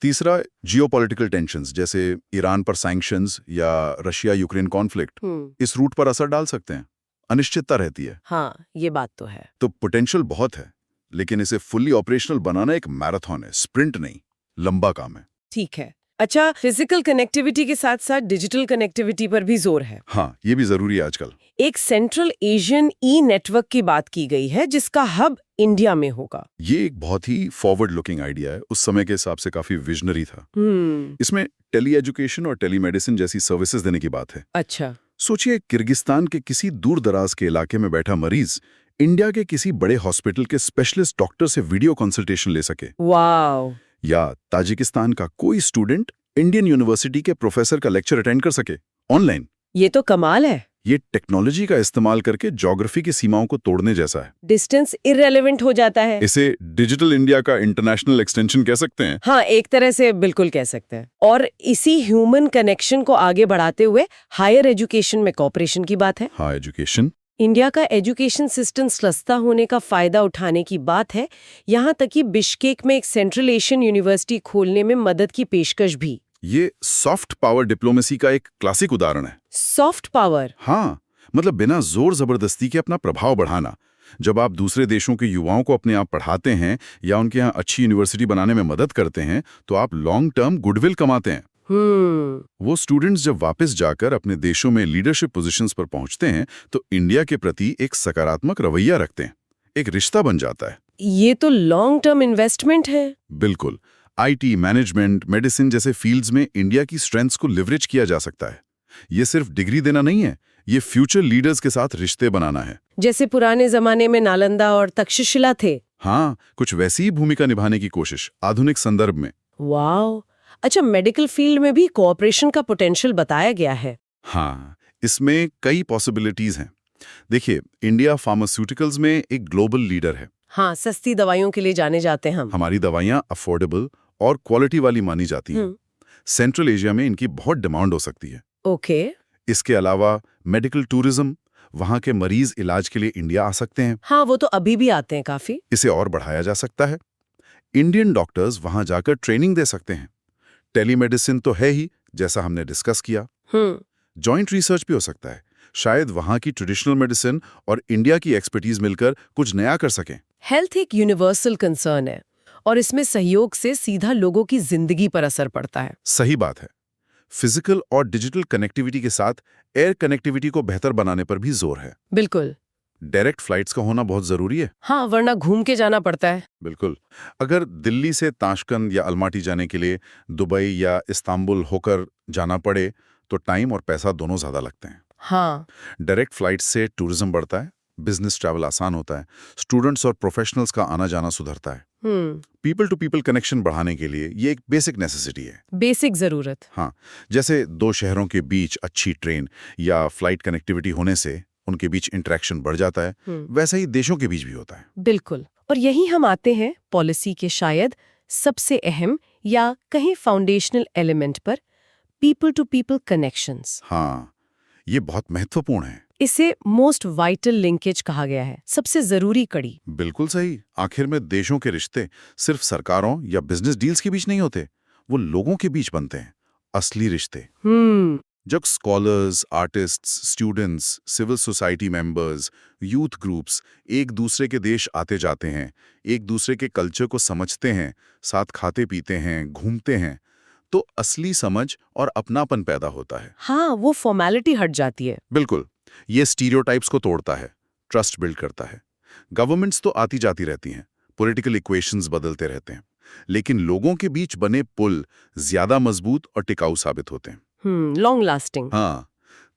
तीसरा, जियोपॉलिटिकल टेंशंस जैसे ईरान पर सैंक्शंस या रशिया यूक्रेन कॉन्फ्लिक्ट इस रूट पर असर डाल सकते हैं। अनिश्चितता रहती है। हाँ, ये बात तो है। तो पोटेंशियल बहुत है, लेकिन इसे फुल्ली ऑपरेशनल बनाना एक मैराथन है, स्प्रिंट नहीं, लंबा काम है। ठीक है। अच्छा, फिजिकल कनेक्टिविटी के साथ साथ डिजिटल कनेक्टिविटी पर भी जोर है। हाँ, ये भी जरूरी है आजकल। एक सेंट्रल एशियन ई नेटवर्क की बात की गई है जिसका हब इंडिया में होगा। ये एक बहुत ही फॉरवर्ड लुकिंग आइडिया है, उस समय के हिसाब से काफी विजनरी था। इसमें टेली एजुकेशन और टेलीमेडिसिन जैसी सर्विसेज देने की बात है। अच्छा। सोचिए, किर्गिस्तान के किसी दूर दराज के इलाके में बैठा मरीज इंडिया के किसी बड़े हॉस्पिटल के स्पेशलिस्ट डॉक्टर से वीडियो कंसल्टेशन ले सके। वाव। या ताजिकिस्तान का कोई स्टूडेंट इंडियन यूनिवर्सिटी के प्रोफेसर का लेक्चर अटेंड कर सके ऑनलाइन। ये तो कमाल है। ये टेक्नोलॉजी का इस्तेमाल करके ज्योग्राफी की सीमाओं को तोड़ने जैसा है। डिस्टेंस इररिलेवेंट हो जाता है। इसे डिजिटल इंडिया का इंटरनेशनल एक्सटेंशन कह सकते हैं। हाँ, एक तरह से बिल्कुल कह सकते हैं। और इसी ह्यूमन कनेक्शन को आगे बढ़ाते हुए हायर एजुकेशन में कोऑपरेशन की बात है। हाँ, एजुकेशन। इंडिया का एजुकेशन सिस्टम सस्ता होने का फायदा उठाने की बात है, यहाँ तक कि बिश्केक में एक सेंट्रल एशियन यूनिवर्सिटी खोलने में मदद की पेशकश भी। ये सॉफ्ट पावर डिप्लोमेसी का एक क्लासिक उदाहरण है। Soft power? हाँ, मतलब बिना जोर जबरदस्ती के अपना प्रभाव बढ़ाना। जब आप दूसरे देशों के युवाओं को अपने आप पढ़ाते हैं या उनके यहाँ अच्छी यूनिवर्सिटी बनाने में मदद करते हैं तो आप लॉन्ग टर्म गुडविल कमाते हैं। वो स्टूडेंट्स जब वापस जाकर अपने देशों में लीडरशिप पोजीशंस पर पहुंचते हैं तो इंडिया के प्रति एक सकारात्मक रवैया रखते हैं, एक रिश्ता बन जाता है। ये तो लॉन्ग टर्म इन्वेस्टमेंट है। बिल्कुल। IT, मैनेजमेंट, मेडिसिन जैसे फील्ड्स में इंडिया की स्ट्रेंथ्स को लिवरेज किया जा सकता है। ये सिर्फ डिग्री देना नहीं है, ये फ्यूचर लीडर्स के साथ रिश्ते बनाना है। जैसे पुराने जमाने में नालंदा और तक्षशिला थे। हाँ, कुछ वैसी ही भूमिका निभाने की कोशिश आधुनिक संदर्भ में। वाह। अच्छा, मेडिकल फील्ड में भी कोऑपरेशन का पोटेंशियल बताया गया है। हाँ, इसमें कई पॉसिबिलिटीज हैं। देखिए, इंडिया फार्मास्यूटिकल्स में एक ग्लोबल लीडर है। हाँ, सस्ती दवाइयों के लिए जाने जाते हैं हम। हमारी दवाइयाँ अफोर्डेबल और क्वालिटी वाली मानी जाती हैं। सेंट्रल एशिया में इनकी बहुत डिमांड हो सकती है। ओके। इसके अलावा मेडिकल टूरिज्म, वहाँ के मरीज इलाज के लिए इंडिया आ सकते हैं। हाँ, वो तो अभी भी आते हैं काफी। इसे और बढ़ाया जा सकता है। इंडियन डॉक्टर्स वहाँ जाकर ट्रेनिंग दे सकते हैं। टेलीमेडिसिन तो है ही, जैसा हमने डिस्कस किया। जॉइंट रिसर्च भी हो सकता है। शायद वहाँ की ट्रेडिशनल मेडिसिन और इंडिया की एक्सपर्टीज मिलकर कुछ नया कर सकें। हेल्थ एक यूनिवर्सल कंसर्न है और इसमें सहयोग से सीधा लोगों की जिंदगी पर असर पड़ता है। सही बात है। फिजिकल और डिजिटल कनेक्टिविटी के साथ एयर कनेक्टिविटी को बेहतर बनाने पर भी जोर है। बिल्कुल। डायरेक्ट फ्लाइट्स का होना बहुत जरूरी है। हाँ, वरना घूम के जाना पड़ता है। बिल्कुल। अगर दिल्ली से ताशकंद या अलमाटी जाने के लिए दुबई या इस्तांबुल होकर जाना पड़े तो टाइम और पैसा दोनों ज्यादा लगते हैं। हाँ। डायरेक्ट फ्लाइट से टूरिज्म बढ़ता है, बिजनेस ट्रैवल आसान होता है, स्टूडेंट्स और प्रोफेशनल्स का आना जाना सुधरता है। पीपल टू पीपल कनेक्शन बढ़ाने के लिए ये एक बेसिक नेसेसिटी है। बेसिक जरूरत। हाँ, जैसे दो शहरों के बीच अच्छी ट्रेन या फ्लाइट कनेक्टिविटी होने से उनके बीच इंटरेक्शन बढ़ जाता है, वैसा ही देशों के बीच भी होता है। बिल्कुल। और यही हम आते हैं पॉलिसी के शायद सबसे अहम या कहीं फाउंडेशनल एलिमेंट पर, पीपल टू पीपल कनेक्शंस। हाँ, ये बहुत महत्वपूर्ण है। इसे मोस्ट वाइटल लिंकेज कहा गया है, सबसे जरूरी कड़ी। बिल्कुल सही। आखिर में देशों के रिश्ते सिर्फ सरकारों या बिजनेस डील्स के बीच नहीं होते, वो लोगों के बीच बनते हैं, असली रिश्ते। जब scholars, artists, students, civil society members, youth groups एक दूसरे के देश आते जाते हैं, एक दूसरे के कल्चर को समझते हैं, साथ खाते पीते हैं, घूमते हैं, तो असली समझ और अपनापन पैदा होता है। हाँ, वो फॉर्मेलिटी हट जाती है। बिल्कुल, ये स्टीरियोटाइप्स को तोड़ता है, ट्रस्ट बिल्ड करता है। गवर्नमेंट्स तो आती जाती रहती हैं, पॉलिटिकल इक्वेशंस बदलते रहते हैं, लेकिन लोगों के बीच बने पुल ज्यादा मजबूत और टिकाऊ साबित होते हैं। Long lasting. हाँ,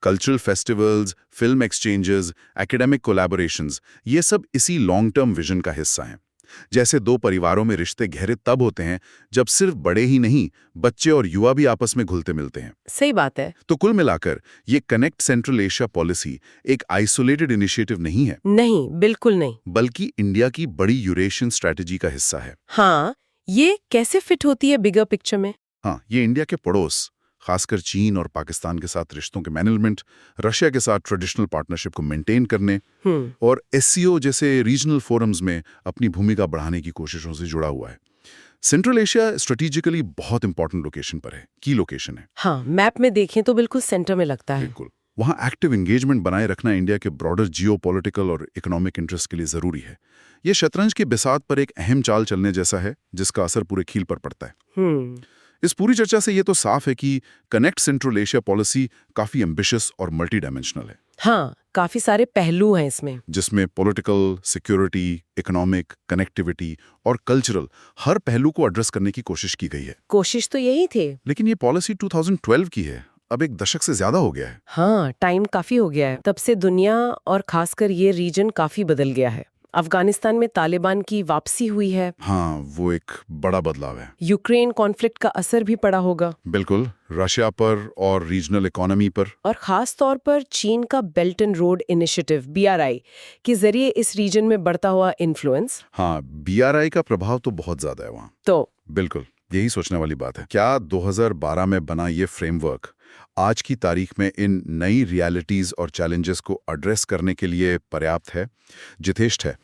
cultural festivals, film exchanges, academic collaborations, ये सब इसी लॉन्ग टर्म विजन का हिस्सा हैं। जैसे दो परिवारों में रिश्ते गहरे तब होते हैं जब सिर्फ बड़े ही नहीं, बच्चे और युवा भी आपस में घुलते मिलते हैं। सही बात है। तो कुल मिलाकर ये कनेक्ट सेंट्रल एशिया पॉलिसी एक आइसोलेटेड इनिशिएटिव नहीं है, नहीं, बिल्कुल नहीं। बल्कि इंडिया की बड़ी यूरेशियन स्ट्रैटेजी का हिस्सा है। हाँ, ये कैसे फिट होती है बिगर पिक्चर में? हाँ, ये इंडिया के पड़ोस, खासकर चीन और पाकिस्तान के साथ रिश्तों के मैनेजमेंट, रशिया के साथ ट्रेडिशनल पार्टनरशिप को मेंटेन करने और एससीओ जैसे रीजनल फोरम्स में अपनी भूमिका बढ़ाने की कोशिशों से जुड़ा हुआ है। सेंट्रल एशिया स्ट्रेटेजिकली बहुत इंपॉर्टेंट लोकेशन पर है, की लोकेशन है। हाँ, मैप में देखें तो बिल्कुल सेंटर में लगता है। बिल्कुल, वहाँ एक्टिव एंगेजमेंट बनाए रखना इंडिया के ब्रॉडर जियोपॉलिटिकल और इकोनॉमिक इंटरेस्ट के लिए जरूरी है। ये शतरंज के बिसात पर एक अहम चाल चलने जैसा है, जिसका असर पूरे खेल पर पड़ता है। इस पूरी चर्चा से ये तो साफ है कि कनेक्ट सेंट्रल एशिया पॉलिसी काफी एम्बिशियस और मल्टी डायमेंशनल है। हाँ, काफी सारे पहलू हैं इसमें, जिसमें पॉलिटिकल, सिक्योरिटी, इकोनॉमिक, कनेक्टिविटी और कल्चरल हर पहलू को एड्रेस करने की कोशिश की गई है। कोशिश तो यही थी। लेकिन ये पॉलिसी 2012 की है, अब एक दशक से ज्यादा हो गया है। हाँ, टाइम काफी हो गया है। तब से दुनिया और खासकर ये रीजन काफी बदल गया है। अफगानिस्तान में तालिबान की वापसी हुई है। हाँ, वो एक बड़ा बदलाव है। यूक्रेन कॉन्फ्लिक्ट का असर भी पड़ा होगा। बिल्कुल, रशिया पर और रीजनल इकोनॉमी पर। और खास तौर पर चीन का belt and road initiative BRI के जरिए इस रीजन में बढ़ता हुआ इन्फ्लुएंस। हाँ, BRI का प्रभाव तो बहुत ज्यादा है वहाँ। तो बिल्कुल, यही सोचने वाली बात है। क्या 2012 में बना ये फ्रेमवर्क आज की तारीख में इन नई रियलिटीज और चैलेंजेस को एड्रेस करने के लिए पर्याप्त है, यथेष्ट है?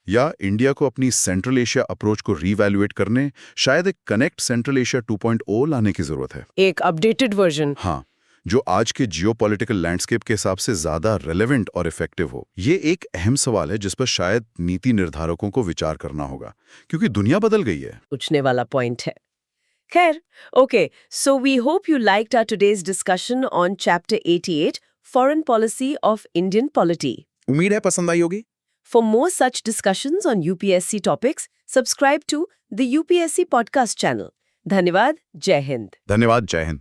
या इंडिया को अपनी सेंट्रल एशिया अप्रोच को रीवैल्यूएट करने शायद एक कनेक्ट सेंट्रल एशिया 2.0 लाने की जरूरत है? एक अपडेटेड वर्जन। हाँ, जो आज के जियोपॉलिटिकल लैंडस्केप के हिसाब से ज्यादा रेलेवेंट और इफेक्टिव हो। ये एक अहम सवाल है जिस पर शायद नीति निर्धारकों को विचार करना होगा, क्योंकि दुनिया बदल गई है। पूछने वाला पॉइंट है। खैर, okay, so we hope you liked our today's discussion on chapter 88 foreign policy of Indian polity. उम्मीद है पसंद आई होगी। For more such discussions on UPSC topics, subscribe to the UPSC podcast channel. धन्यवाद, जय हिंद। धन्यवाद, जय हिंद।